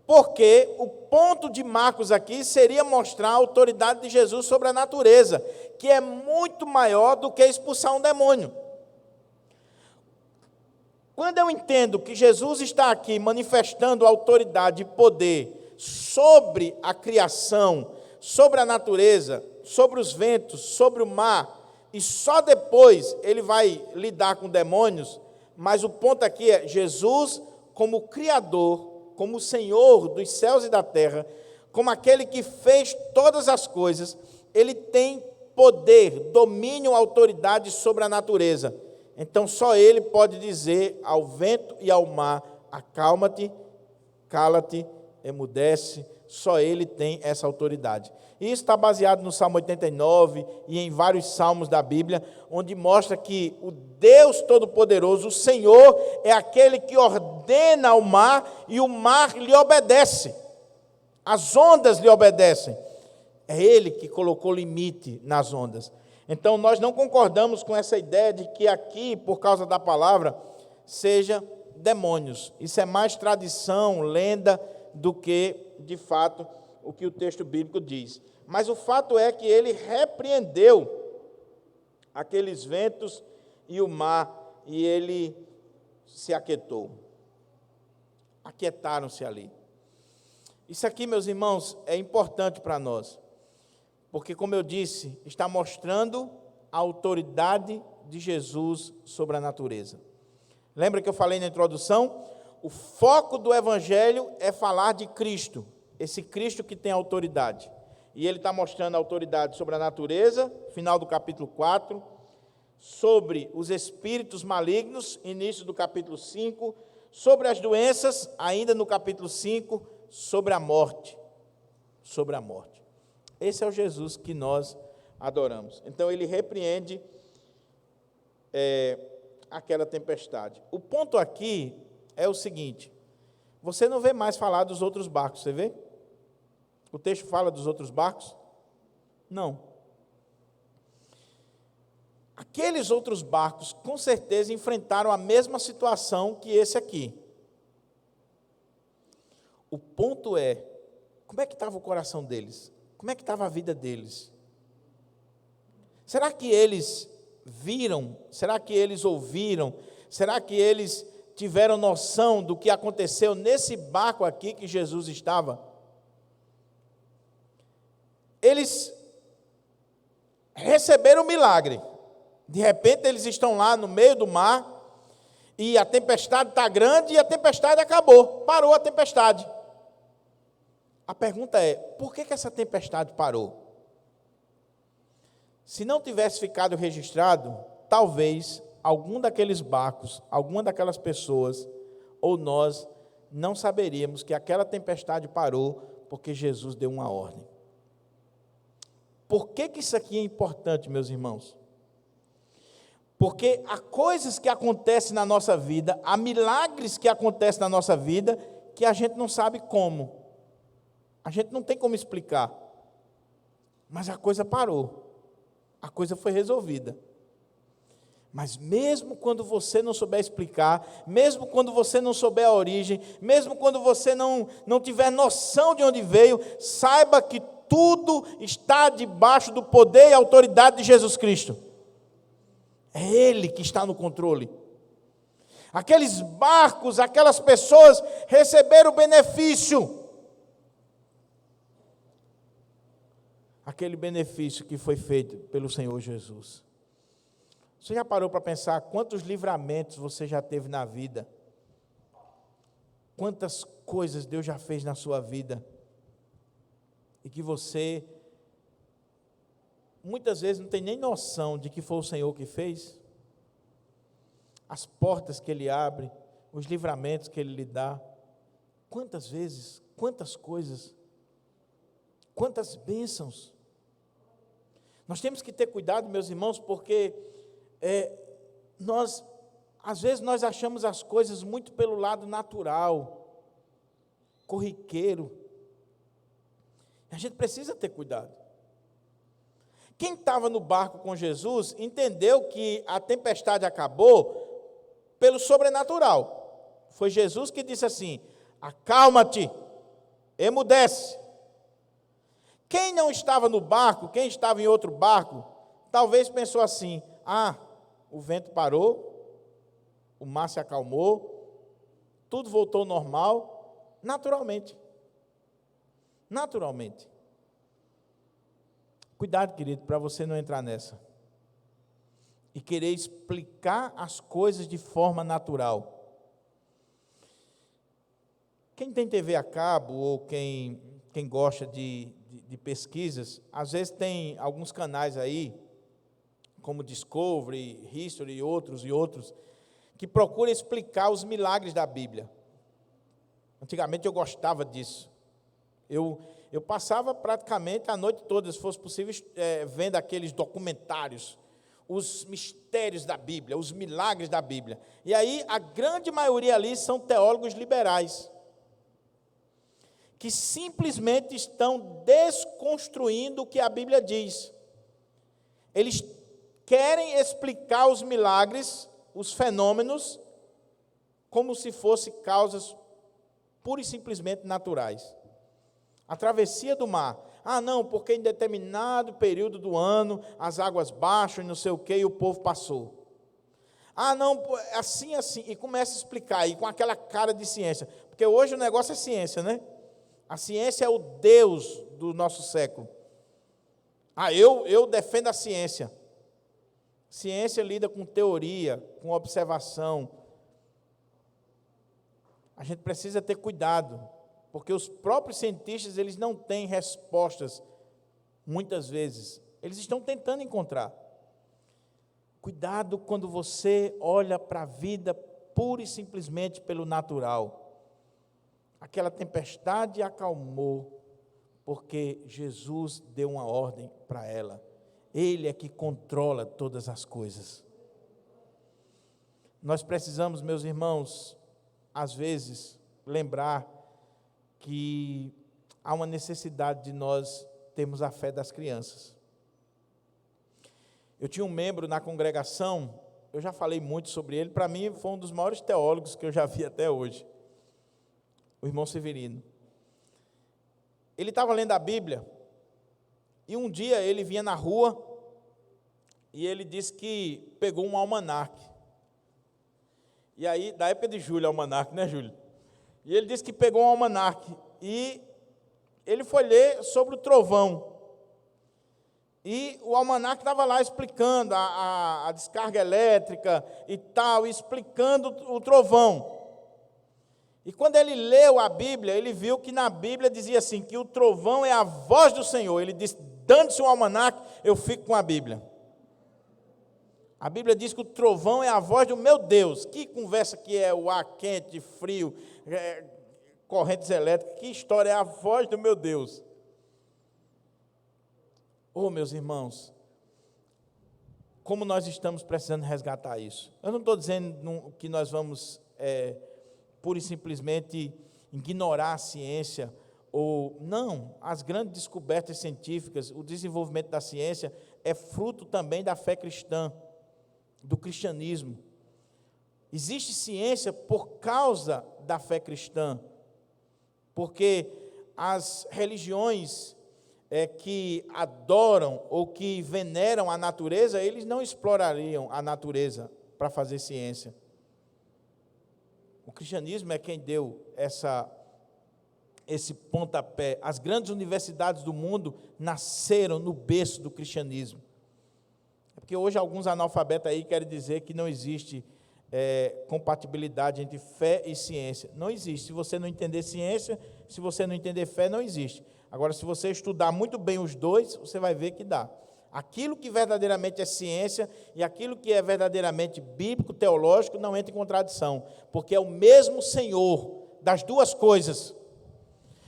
porque o ponto de Marcos aqui seria mostrar a autoridade de Jesus sobre a natureza, que é muito maior do que expulsar um demônio. Quando eu entendo que Jesus está aqui manifestando autoridade e poder sobre a criação, sobre a natureza, sobre os ventos, sobre o mar, e só depois ele vai lidar com demônios, mas o ponto aqui é Jesus como Criador, como Senhor dos céus e da terra, como aquele que fez todas as coisas, ele tem poder, domínio, autoridade sobre a natureza. Então só ele pode dizer ao vento e ao mar, acalma-te, cala-te, emudece, só ele tem essa autoridade. E isso está baseado no Salmo 89 e em vários salmos da Bíblia, onde mostra que o Deus Todo-Poderoso, o Senhor, é aquele que ordena ao mar e o mar lhe obedece. As ondas lhe obedecem. É ele que colocou limite nas ondas. Então, nós não concordamos com essa ideia de que aqui, por causa da palavra, seja demônios. Isso é mais tradição, lenda, do que, de fato, o que o texto bíblico diz. Mas o fato é que ele repreendeu aqueles ventos e o mar, e ele se aquietou. Aquietaram-se ali. Isso aqui, meus irmãos, é importante para nós. Porque, como eu disse, está mostrando a autoridade de Jesus sobre a natureza. Lembra que eu falei na introdução? O foco do Evangelho é falar de Cristo, esse Cristo que tem autoridade. E ele está mostrando a autoridade sobre a natureza, final do capítulo 4, sobre os espíritos malignos, início do capítulo 5, sobre as doenças, ainda no capítulo 5, sobre a morte. Sobre a morte. Esse é o Jesus que nós adoramos. Então, ele repreende aquela tempestade. O ponto aqui é o seguinte, você não vê mais falar dos outros barcos, você vê? O texto fala dos outros barcos? Não. Aqueles outros barcos, com certeza, enfrentaram a mesma situação que esse aqui. O ponto é, como é que estava o coração deles? Como é que estava a vida deles? Será que eles viram? Será que eles ouviram? Será que eles tiveram noção do que aconteceu nesse barco aqui que Jesus estava? Eles receberam o milagre. De repente eles estão lá no meio do mar e a tempestade está grande e a tempestade acabou. Parou a tempestade. A pergunta é, por que essa tempestade parou? Se não tivesse ficado registrado, talvez algum daqueles barcos, alguma daquelas pessoas, ou nós, não saberíamos que aquela tempestade parou porque Jesus deu uma ordem. Por que isso aqui é importante, meus irmãos? Porque há coisas que acontecem na nossa vida, há milagres que acontecem na nossa vida, que a gente não sabe como. A gente não tem como explicar. Mas a coisa parou. A coisa foi resolvida. Mas mesmo quando você não souber explicar, mesmo quando você não souber a origem, mesmo quando você não tiver noção de onde veio, saiba que tudo está debaixo do poder e autoridade de Jesus Cristo. É Ele que está no controle. Aqueles barcos, aquelas pessoas receberam o benefício. Aquele benefício que foi feito pelo Senhor Jesus. Você já parou para pensar quantos livramentos você já teve na vida? Quantas coisas Deus já fez na sua vida? E que você, muitas vezes, não tem nem noção de que foi o Senhor que fez? As portas que Ele abre, os livramentos que Ele lhe dá. Quantas vezes, quantas coisas, quantas bênçãos. Nós temos que ter cuidado, meus irmãos, porque às vezes nós achamos as coisas muito pelo lado natural, corriqueiro. A gente precisa ter cuidado. Quem estava no barco com Jesus entendeu que a tempestade acabou pelo sobrenatural. Foi Jesus que disse assim: acalma-te, emudece. Quem não estava no barco, quem estava em outro barco, talvez pensou assim: o vento parou, o mar se acalmou, tudo voltou ao normal, naturalmente. Naturalmente. Cuidado, querido, para você não entrar nessa. E querer explicar as coisas de forma natural. Quem tem TV a cabo, ou quem gosta de pesquisas, às vezes tem alguns canais aí, como Discovery, History e outros, que procuram explicar os milagres da Bíblia. Antigamente eu gostava disso. Eu passava praticamente a noite toda, se fosse possível, vendo aqueles documentários, os mistérios da Bíblia, os milagres da Bíblia. E aí, a grande maioria ali são teólogos liberais, que simplesmente estão desconstruindo o que a Bíblia diz. Eles querem explicar os milagres, os fenômenos, como se fossem causas pura e simplesmente naturais. A travessia do mar. Não, porque em determinado período do ano as águas baixam e não sei o que, e o povo passou. Não, assim, e começa a explicar aí com aquela cara de ciência, porque hoje o negócio é ciência, né? A ciência é o Deus do nosso século. Eu defendo a ciência. Ciência lida com teoria, com observação. A gente precisa ter cuidado, porque os próprios cientistas, eles não têm respostas, muitas vezes. Eles estão tentando encontrar. Cuidado quando você olha para a vida pura e simplesmente pelo natural. Aquela tempestade acalmou, porque Jesus deu uma ordem para ela. Ele é que controla todas as coisas. Nós precisamos, meus irmãos, às vezes, lembrar que há uma necessidade de nós termos a fé das crianças. Eu tinha um membro na congregação, eu já falei muito sobre ele, para mim foi um dos maiores teólogos que eu já vi até hoje, o irmão Severino. Ele estava lendo a Bíblia, e um dia ele vinha na rua, e ele disse que pegou um almanaque. E aí, da época de Júlio, almanaque, né, Júlio? E ele disse que pegou um almanaque, e ele foi ler sobre o trovão. E o almanaque estava lá explicando a descarga elétrica e tal, explicando o trovão. E quando ele leu a Bíblia, ele viu que na Bíblia dizia assim, que o trovão é a voz do Senhor. Ele disse: dando-se um almanaque, eu fico com a Bíblia. A Bíblia diz que o trovão é a voz do meu Deus. Que conversa que é o ar quente, frio, correntes elétricas, que história é a voz do meu Deus. Meus irmãos, como nós estamos precisando resgatar isso. Eu não estou dizendo que nós vamos pura e simplesmente ignorar a ciência, não, as grandes descobertas científicas, o desenvolvimento da ciência é fruto também da fé cristã, do cristianismo. Existe ciência por causa da fé cristã, porque as religiões que adoram ou que veneram a natureza, eles não explorariam a natureza para fazer ciência. O cristianismo é quem deu esse pontapé. As grandes universidades do mundo nasceram no berço do cristianismo. É porque hoje alguns analfabetos aí querem dizer que não existe compatibilidade entre fé e ciência. Não existe. Se você não entender ciência, se você não entender fé, não existe. Agora, se você estudar muito bem os dois, você vai ver que dá. Aquilo que verdadeiramente é ciência e aquilo que é verdadeiramente bíblico, teológico, não entra em contradição, porque é o mesmo Senhor das duas coisas.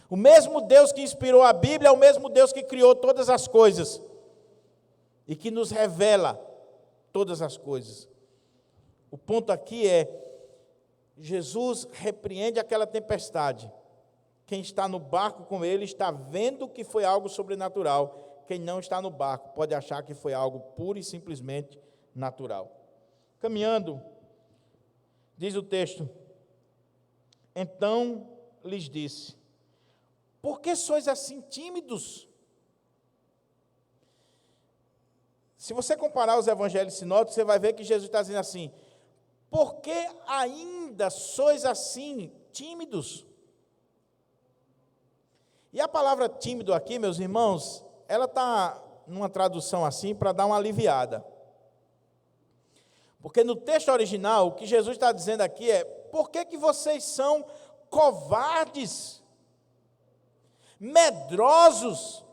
O mesmo Deus que inspirou a Bíblia é o mesmo Deus que criou todas as coisas e que nos revela todas as coisas. O ponto aqui é, Jesus repreende aquela tempestade. Quem está no barco com ele está vendo que foi algo sobrenatural. Quem não está no barco pode achar que foi algo pura e simplesmente natural. Caminhando, diz o texto, então lhes disse, por que sois assim tímidos? Se você comparar os evangelhos sinóticos, você vai ver que Jesus está dizendo assim, por que ainda sois assim tímidos? E a palavra tímido aqui, meus irmãos, ela está numa tradução assim para dar uma aliviada. Porque no texto original, o que Jesus está dizendo aqui é, por que vocês são covardes, medrosos?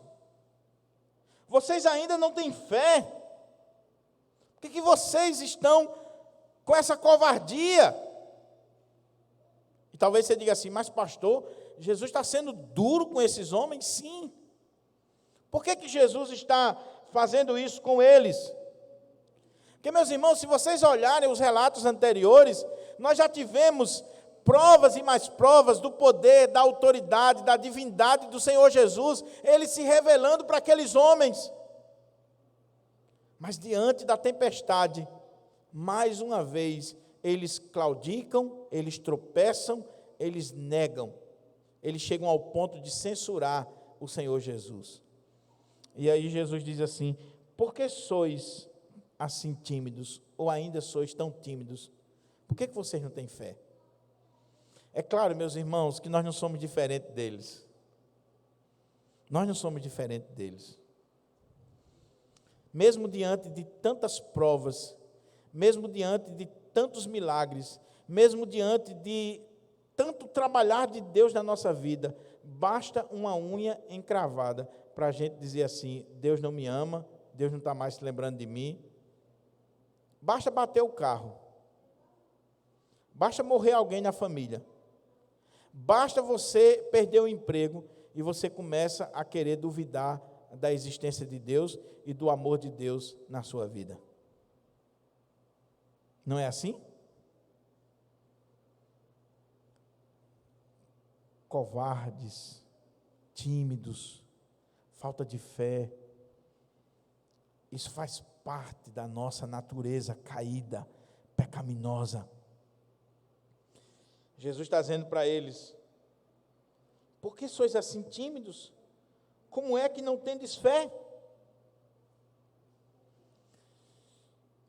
Vocês ainda não têm fé? Por que vocês estão com essa covardia? E talvez você diga assim, mas pastor, Jesus está sendo duro com esses homens? Sim. Por que Jesus está fazendo isso com eles? Porque, meus irmãos, se vocês olharem os relatos anteriores, nós já tivemos provas e mais provas do poder, da autoridade, da divindade do Senhor Jesus, ele se revelando para aqueles homens. Mas diante da tempestade, mais uma vez, eles claudicam, eles tropeçam, eles negam. Eles chegam ao ponto de censurar o Senhor Jesus. E aí Jesus diz assim, por que sois assim tímidos, ou ainda sois tão tímidos? Por que vocês não têm fé? É claro, meus irmãos, que nós não somos diferentes deles. Nós não somos diferentes deles. Mesmo diante de tantas provas, mesmo diante de tantos milagres, mesmo diante de tanto trabalhar de Deus na nossa vida, basta uma unha encravada para a gente dizer assim, Deus não me ama, Deus não está mais se lembrando de mim. Basta bater o carro, basta morrer alguém na família, basta você perder o emprego e você começa a querer duvidar da existência de Deus e do amor de Deus na sua vida. Não é assim? Covardes, tímidos, falta de fé. Isso faz parte da nossa natureza caída, pecaminosa. Jesus está dizendo para eles, por que sois assim tímidos? Como é que não tendes fé?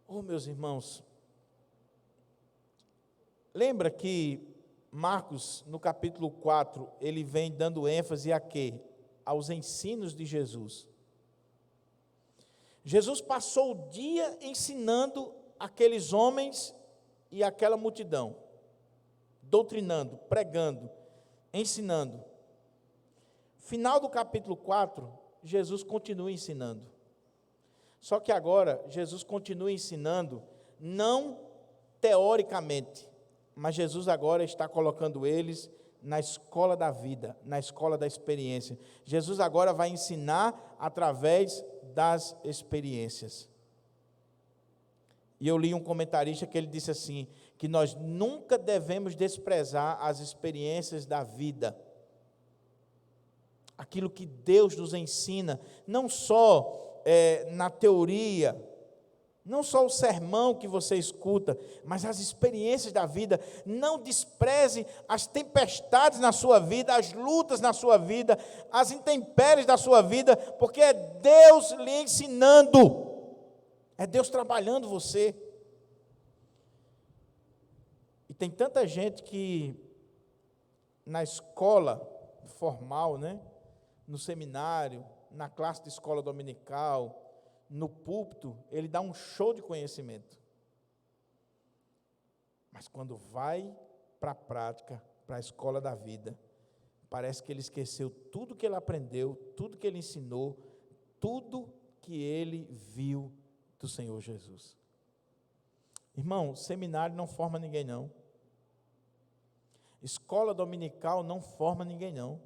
Oh, meus irmãos, lembra que Marcos, no capítulo 4, ele vem dando ênfase a quê? Aos ensinos de Jesus. Jesus passou o dia ensinando aqueles homens e aquela multidão, doutrinando, pregando, ensinando. Final do capítulo 4, Jesus continua ensinando. Só que agora, Jesus continua ensinando, não teoricamente, mas Jesus agora está colocando eles na escola da vida, na escola da experiência. Jesus agora vai ensinar através das experiências. E eu li um comentarista que ele disse assim, que nós nunca devemos desprezar as experiências da vida. Aquilo que Deus nos ensina, não só na teoria, Não só o sermão que você escuta, mas as experiências da vida. Não despreze as tempestades na sua vida, as lutas na sua vida, as intempéries da sua vida, porque é Deus lhe ensinando, é Deus trabalhando você. E tem tanta gente que na escola formal, né, no seminário, na classe de escola dominical, no púlpito, ele dá um show de conhecimento. Mas quando vai para a prática, para a escola da vida, parece que ele esqueceu tudo que ele aprendeu, tudo que ele ensinou, tudo que ele viu do Senhor Jesus. Irmão, seminário não forma ninguém, não. Escola dominical não forma ninguém, não.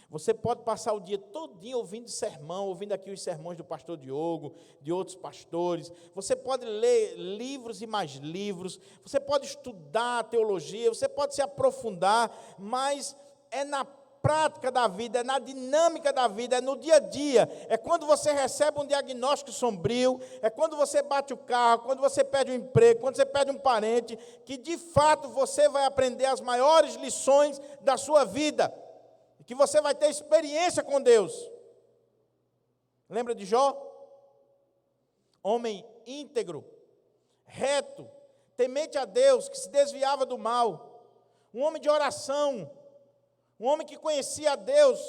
Você pode passar o dia todinho ouvindo sermão, ouvindo aqui os sermões do pastor Diogo, de outros pastores. Você pode ler livros e mais livros. Você pode estudar teologia, você pode se aprofundar, mas é na prática da vida, é na dinâmica da vida, é no dia a dia. É quando você recebe um diagnóstico sombrio, é quando você bate o carro, quando você perde um emprego, quando você perde um parente, que de fato você vai aprender as maiores lições da sua vida. Que você vai ter experiência com Deus. Lembra de Jó? Homem íntegro, reto, temente a Deus, que se desviava do mal. Um homem de oração, um homem que conhecia a Deus,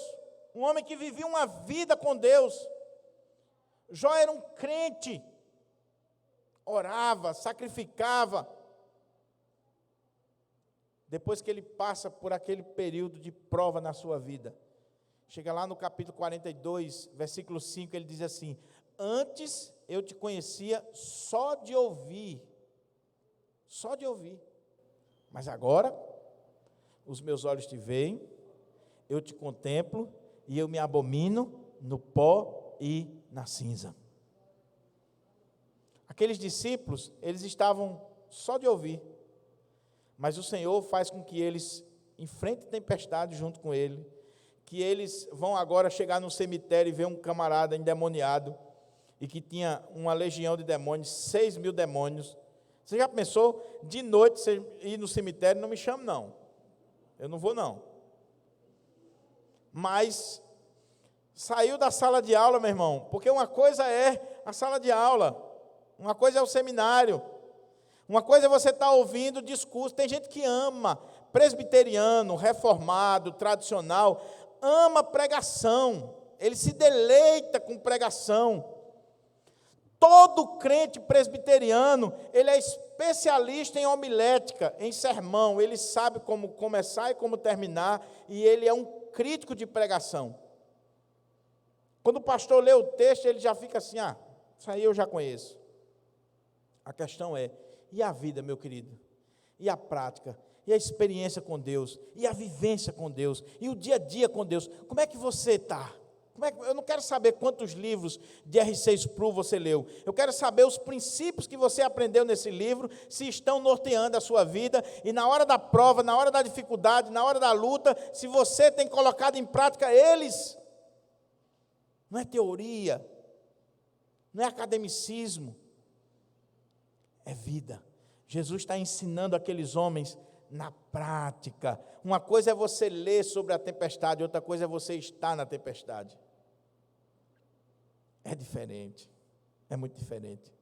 um homem que vivia uma vida com Deus. Jó era um crente, orava, sacrificava. Depois que ele passa por aquele período de prova na sua vida, chega lá no capítulo 42, versículo 5, ele diz assim: antes eu te conhecia só de ouvir, mas agora os meus olhos te veem, eu te contemplo e eu me abomino no pó e na cinza. Aqueles discípulos, eles estavam só de ouvir, mas o Senhor faz com que eles enfrentem tempestade junto com Ele, que eles vão agora chegar no cemitério e ver um camarada endemoniado, e que tinha uma legião de demônios, 6.000 demônios. Você já pensou, de noite, você ir no cemitério? Não me chame, não. Eu não vou, não. Mas saiu da sala de aula, meu irmão, porque uma coisa é a sala de aula, uma coisa é o seminário, uma coisa é você estar ouvindo discurso. Tem gente que ama, presbiteriano, reformado, tradicional, ama pregação, ele se deleita com pregação. Todo crente presbiteriano, ele é especialista em homilética, em sermão, ele sabe como começar e como terminar, e ele é um crítico de pregação. Quando o pastor lê o texto, ele já fica assim: isso aí eu já conheço. A questão é, e a vida, meu querido? E a prática? E a experiência com Deus? E a vivência com Deus? E o dia a dia com Deus? Como é que você está? Eu não quero saber quantos livros de R.C. Sproul você leu. Eu quero saber os princípios que você aprendeu nesse livro, se estão norteando a sua vida, e na hora da prova, na hora da dificuldade, na hora da luta, se você tem colocado em prática eles. Não é teoria, não é academicismo, é vida. Jesus está ensinando aqueles homens na prática. Uma coisa é você ler sobre a tempestade, outra coisa é você estar na tempestade. É diferente, é muito diferente.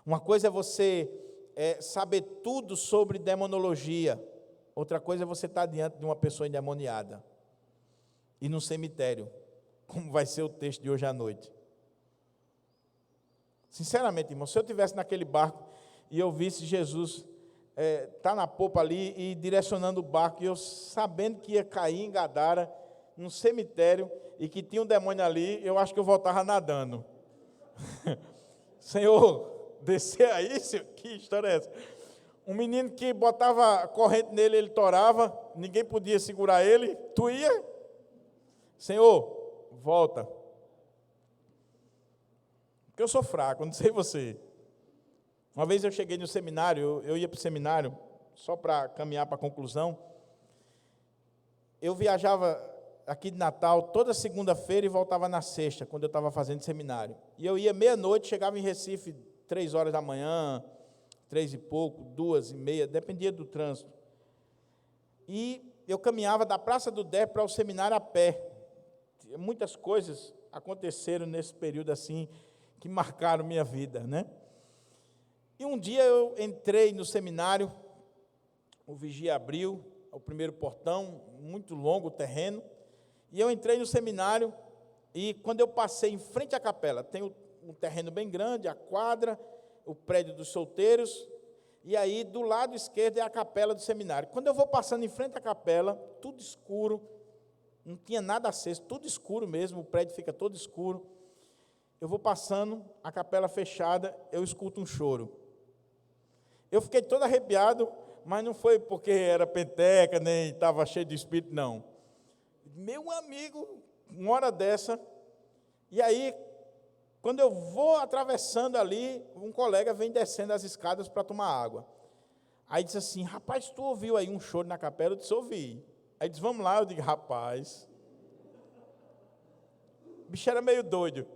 Uma coisa é você saber tudo sobre demonologia, outra coisa é você estar diante de uma pessoa endemoniada. E no cemitério, como vai ser o texto de hoje à noite. Sinceramente, irmão, se eu estivesse naquele barco e eu visse Jesus tá na popa ali e direcionando o barco, e eu sabendo que ia cair em Gadara, num cemitério, e que tinha um demônio ali, eu acho que eu voltava nadando. Senhor, descer aí, senhor, que história é essa? Um menino que botava corrente nele, ele torava, ninguém podia segurar ele, tu ia? Senhor, volta. Porque eu sou fraco, não sei você. Uma vez eu cheguei no seminário, eu ia para o seminário, só para caminhar para a conclusão. Eu viajava aqui de Natal, toda segunda-feira e voltava na sexta, quando eu estava fazendo seminário. E eu ia meia-noite, chegava em Recife 3 horas da manhã, 3 e pouco, 2h30, dependia do trânsito. E eu caminhava da Praça do Dé para o seminário a pé. Muitas coisas aconteceram nesse período assim, que marcaram minha vida, né? E um dia eu entrei no seminário, o vigia abriu o primeiro portão, muito longo o terreno, e eu entrei no seminário, e quando eu passei em frente à capela, tem um terreno bem grande, a quadra, o prédio dos solteiros, e aí do lado esquerdo é a capela do seminário. Quando eu vou passando em frente à capela, tudo escuro, não tinha nada aceso, tudo escuro mesmo, o prédio fica todo escuro. Eu vou passando, a capela fechada, eu escuto um choro. Eu fiquei todo arrepiado, mas não foi porque era penteca, nem estava cheio de espírito, não. Meu amigo, uma hora dessa, e aí, quando eu vou atravessando ali, um colega vem descendo as escadas para tomar água. Aí disse assim, rapaz, tu ouviu aí um choro na capela? Eu disse, ouvi. Aí disse, vamos lá, eu digo, rapaz. O bicho era meio doido.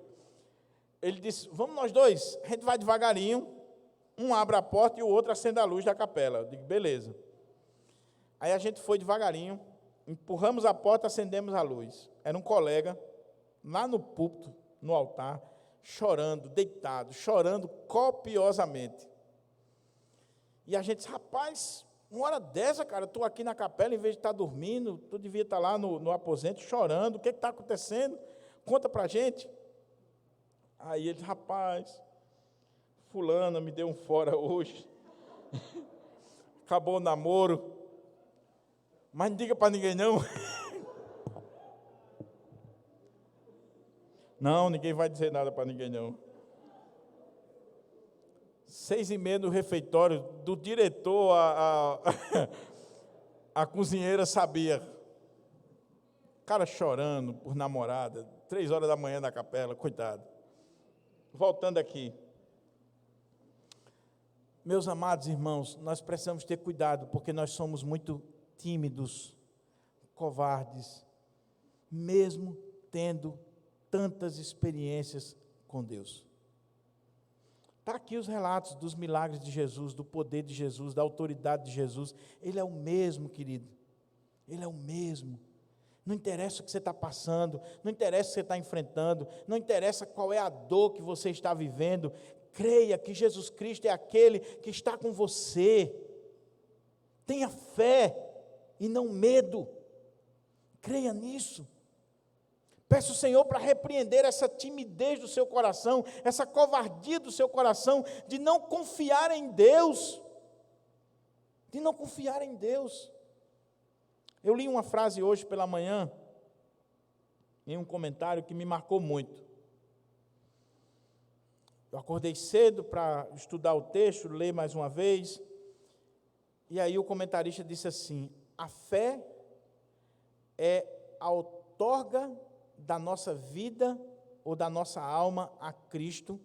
Ele disse, vamos nós dois, a gente vai devagarinho, um abre a porta e o outro acende a luz da capela. Eu digo, beleza. Aí a gente foi devagarinho, empurramos a porta, acendemos a luz. Era um colega, lá no púlpito, no altar, chorando, deitado, chorando copiosamente. E a gente disse, rapaz, uma hora dessa, cara, tu aqui na capela, em vez de estar dormindo, tu devia estar lá no aposento, chorando, o que está acontecendo? Conta para a gente. Aí ele disse, rapaz, fulana me deu um fora hoje, acabou o namoro, mas não diga para ninguém não. Não, ninguém vai dizer nada para ninguém não. 6h30 no refeitório, do diretor a cozinheira sabia. Cara chorando por namorada, 3 horas da manhã na capela, coitado. Voltando aqui. Meus amados irmãos, nós precisamos ter cuidado, porque nós somos muito tímidos, covardes, mesmo tendo tantas experiências com Deus. Está aqui os relatos dos milagres de Jesus, do poder de Jesus, da autoridade de Jesus. Ele é o mesmo, querido. Ele é o mesmo. Não interessa o que você está passando, não interessa o que você está enfrentando, não interessa qual é a dor que você está vivendo. Creia que Jesus Cristo é aquele que está com você. Tenha fé e não medo. Creia nisso. Peça ao Senhor para repreender essa timidez do seu coração, essa covardia do seu coração, de não confiar em Deus. De não confiar em Deus. Eu li uma frase hoje pela manhã, em um comentário que me marcou muito. Eu acordei cedo para estudar o texto, ler mais uma vez, e aí o comentarista disse assim, a fé é a outorga da nossa vida ou da nossa alma a Cristo,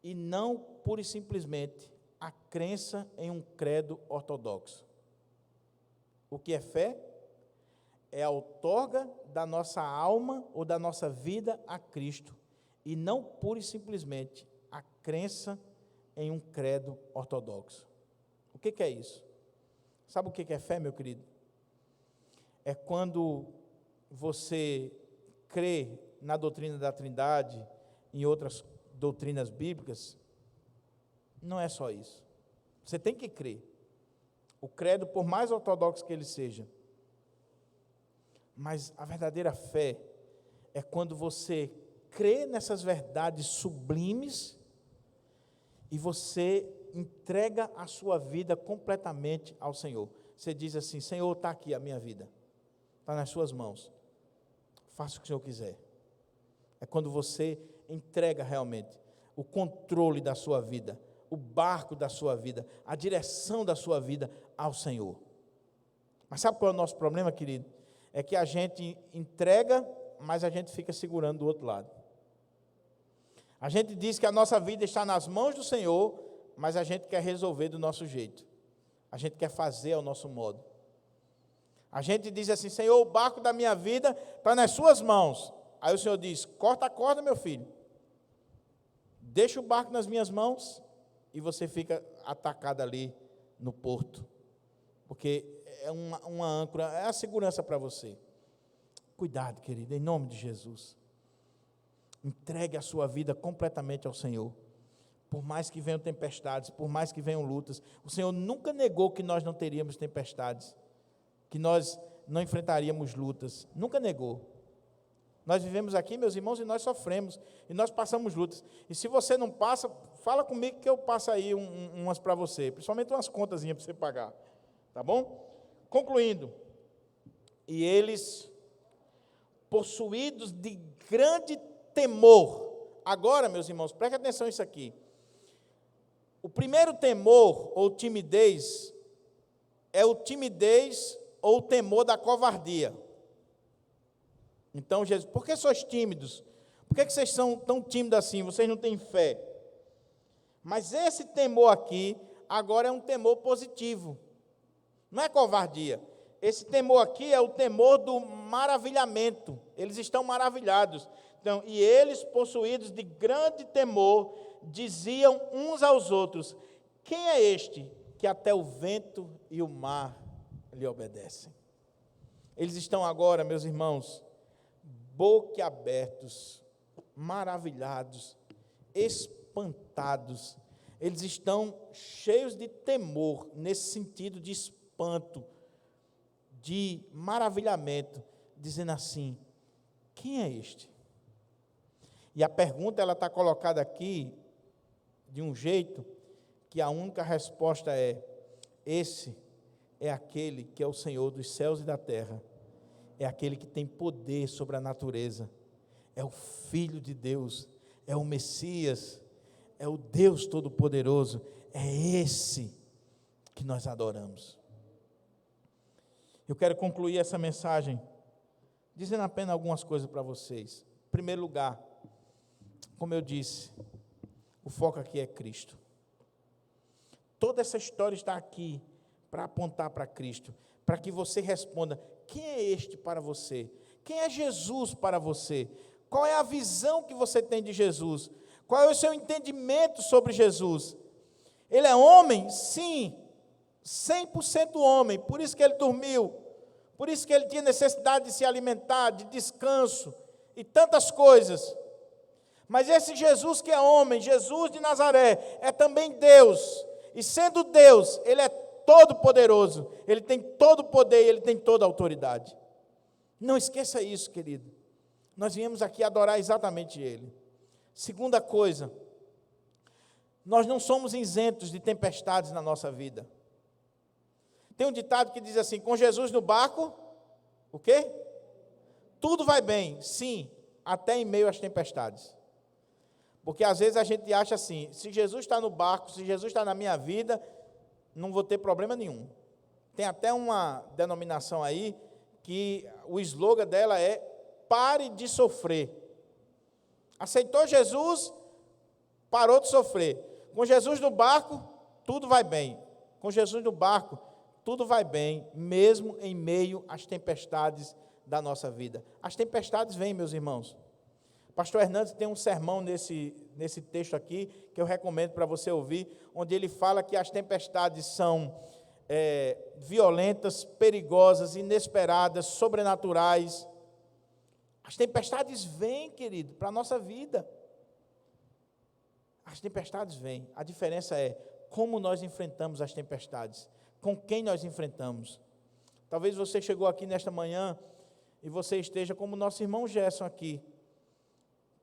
e não pura e simplesmente a crença em um credo ortodoxo. O que é fé? É a outorga da nossa alma ou da nossa vida a Cristo, e não pura e simplesmente a crença em um credo ortodoxo. O que é isso? Sabe o que é fé, meu querido? É quando você crê na doutrina da Trindade, em outras doutrinas bíblicas. Não é só isso. Você tem que crer. O credo, por mais ortodoxo que ele seja. Mas a verdadeira fé é quando você crê nessas verdades sublimes e você entrega a sua vida completamente ao Senhor. Você diz assim, Senhor, está aqui a minha vida. Está nas suas mãos. Faça o que o Senhor quiser. É quando você entrega realmente o controle da sua vida, o barco da sua vida, a direção da sua vida ao Senhor. Mas sabe qual é o nosso problema, querido? É que a gente entrega, mas a gente fica segurando do outro lado. A gente diz que a nossa vida está nas mãos do Senhor, mas a gente quer resolver do nosso jeito. A gente quer fazer ao nosso modo. A gente diz assim: Senhor, o barco da minha vida está nas suas mãos. Aí o Senhor diz: corta a corda, meu filho. Deixa o barco nas minhas mãos e você fica atacado ali no porto. Porque é uma âncora, é a segurança para você. Cuidado, querido, em nome de Jesus. Entregue a sua vida completamente ao Senhor. Por mais que venham tempestades, por mais que venham lutas, o Senhor nunca negou que nós não teríamos tempestades, que nós não enfrentaríamos lutas. Nunca negou. Nós vivemos aqui, meus irmãos, e nós sofremos, e nós passamos lutas. E se você não passa, fala comigo que eu passo aí umas para você, principalmente umas contazinhas para você pagar. Tá bom? Concluindo. E eles, possuídos de grande temor. Agora, meus irmãos, preste atenção nisso aqui. O primeiro temor ou timidez é o timidez ou o temor da covardia. Então, Jesus, por que sois tímidos? Por que vocês são tão tímidos assim? Vocês não têm fé. Mas esse temor aqui, agora é um temor positivo. Não é covardia. Esse temor aqui é o temor do maravilhamento. Eles estão maravilhados. Então, e eles, possuídos de grande temor, diziam uns aos outros: quem é este que até o vento e o mar lhe obedecem? Eles estão agora, meus irmãos, boquiabertos, maravilhados, espantados. Eles estão cheios de temor, nesse sentido de espanto, de maravilhamento, dizendo assim: quem é este? E a pergunta ela está colocada aqui de um jeito que a única resposta é: esse é aquele que é o Senhor dos céus e da terra, é aquele que tem poder sobre a natureza, é o Filho de Deus, é o Messias, é o Deus Todo-Poderoso, é esse que nós adoramos. Eu quero concluir essa mensagem dizendo apenas algumas coisas para vocês. Em primeiro lugar, como eu disse, o foco aqui é Cristo. Toda essa história está aqui para apontar para Cristo, para que você responda: quem é este para você? Quem é Jesus para você? Qual é a visão que você tem de Jesus? Qual é o seu entendimento sobre Jesus? Ele é homem? Sim, 100% homem, por isso que ele dormiu, por isso que ele tinha necessidade de se alimentar, de descanso e tantas coisas. Mas esse Jesus que é homem, Jesus de Nazaré, é também Deus, e sendo Deus, ele é todo poderoso, ele tem todo o poder, ele tem toda a autoridade. Não esqueça isso, querido. Nós viemos aqui adorar exatamente ele. Segunda coisa, nós não somos isentos de tempestades na nossa vida. Tem um ditado que diz assim: com Jesus no barco, o quê? Tudo vai bem. Sim, até em meio às tempestades. Porque às vezes a gente acha assim: se Jesus está no barco, se Jesus está na minha vida, não vou ter problema nenhum. Tem até uma denominação aí, que o slogan dela é: pare de sofrer. Aceitou Jesus, parou de sofrer. Com Jesus no barco, tudo vai bem. Com Jesus no barco, tudo vai bem, mesmo em meio às tempestades da nossa vida. As tempestades vêm, meus irmãos. Pastor Hernandes tem um sermão nesse texto aqui, que eu recomendo para você ouvir, onde ele fala que as tempestades são violentas, perigosas, inesperadas, sobrenaturais. As tempestades vêm, querido, para a nossa vida. As tempestades vêm. A diferença é como nós enfrentamos as tempestades, com quem nós enfrentamos. Talvez você chegou aqui nesta manhã e você esteja como nosso irmão Gerson aqui,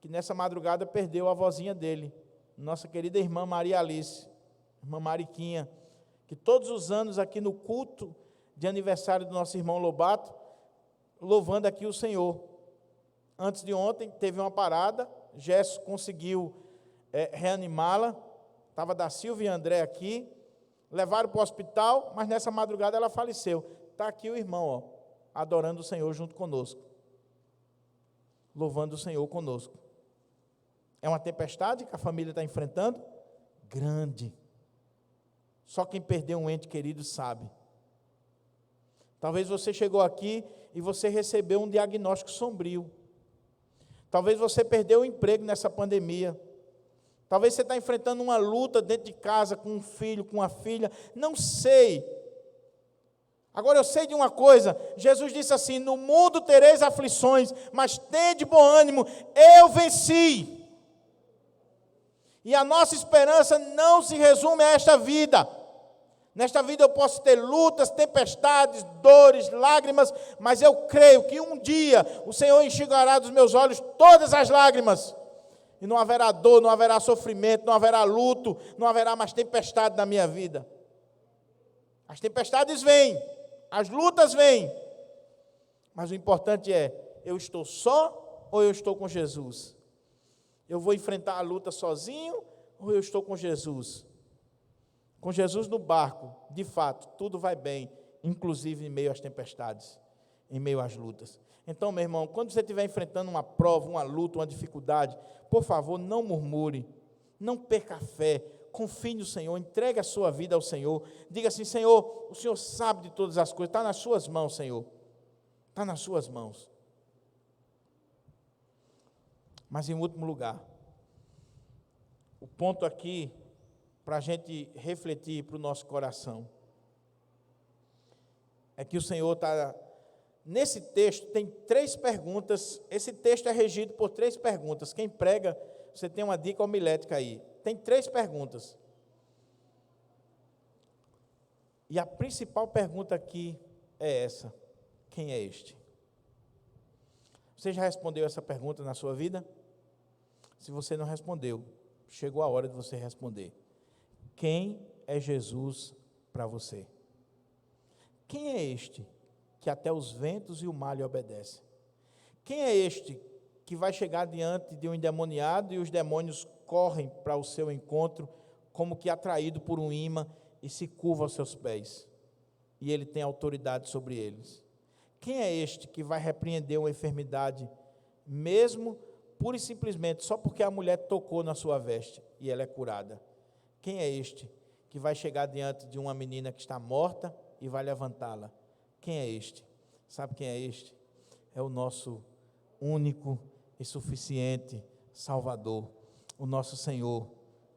que nessa madrugada perdeu a vozinha dele, nossa querida irmã Maria Alice, irmã Mariquinha, que todos os anos aqui no culto de aniversário do nosso irmão Lobato, louvando aqui o Senhor. Antes de ontem teve uma parada, Gerson conseguiu reanimá-la, estava da Silvia e André aqui, levaram para o hospital, mas nessa madrugada ela faleceu. Está aqui o irmão, ó, adorando o Senhor junto conosco, louvando o Senhor conosco. É uma tempestade que a família está enfrentando? Grande. Só quem perdeu um ente querido sabe. Talvez você chegou aqui e você recebeu um diagnóstico sombrio. Talvez você perdeu o emprego nessa pandemia. Talvez você está enfrentando uma luta dentro de casa, com um filho, com uma filha. Não sei. Agora eu sei de uma coisa. Jesus disse assim: no mundo tereis aflições, mas tende bom ânimo, eu venci. E a nossa esperança não se resume a esta vida. Nesta vida eu posso ter lutas, tempestades, dores, lágrimas, mas eu creio que um dia o Senhor enxugará dos meus olhos todas as lágrimas. E não haverá dor, não haverá sofrimento, não haverá luto, não haverá mais tempestade na minha vida. As tempestades vêm, as lutas vêm, mas o importante é, eu estou só ou eu estou com Jesus? Eu vou enfrentar a luta sozinho ou eu estou com Jesus? Com Jesus no barco, de fato, tudo vai bem, inclusive em meio às tempestades, em meio às lutas. Então, meu irmão, quando você estiver enfrentando uma prova, uma luta, uma dificuldade, por favor, não murmure, não perca a fé, confie no Senhor, entregue a sua vida ao Senhor, diga assim: Senhor, o Senhor sabe de todas as coisas, está nas suas mãos, Senhor, está nas suas mãos. Mas em último lugar, o ponto aqui, para a gente refletir para o nosso coração, é que o Senhor está, nesse texto tem 3 perguntas, esse texto é regido por 3 perguntas, quem prega, você tem uma dica homilética aí, tem 3 perguntas, e a principal pergunta aqui é essa: quem é este? Você já respondeu essa pergunta na sua vida? Se você não respondeu, chegou a hora de você responder. Quem é Jesus para você? Quem é este que até os ventos e o mar lhe obedecem? Quem é este que vai chegar diante de um endemoniado e os demônios correm para o seu encontro, como que atraído por um imã, e se curva aos seus pés? E ele tem autoridade sobre eles. Quem é este que vai repreender uma enfermidade, mesmo pura e simplesmente só porque a mulher tocou na sua veste e ela é curada? Quem é este que vai chegar diante de uma menina que está morta e vai levantá-la? Quem é este? Sabe quem é este? É o nosso único e suficiente Salvador, o nosso Senhor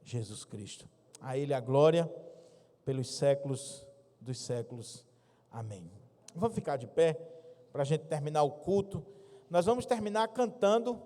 Jesus Cristo. A Ele a glória pelos séculos dos séculos. Amém. Vamos ficar de pé para a gente terminar o culto. Nós vamos terminar cantando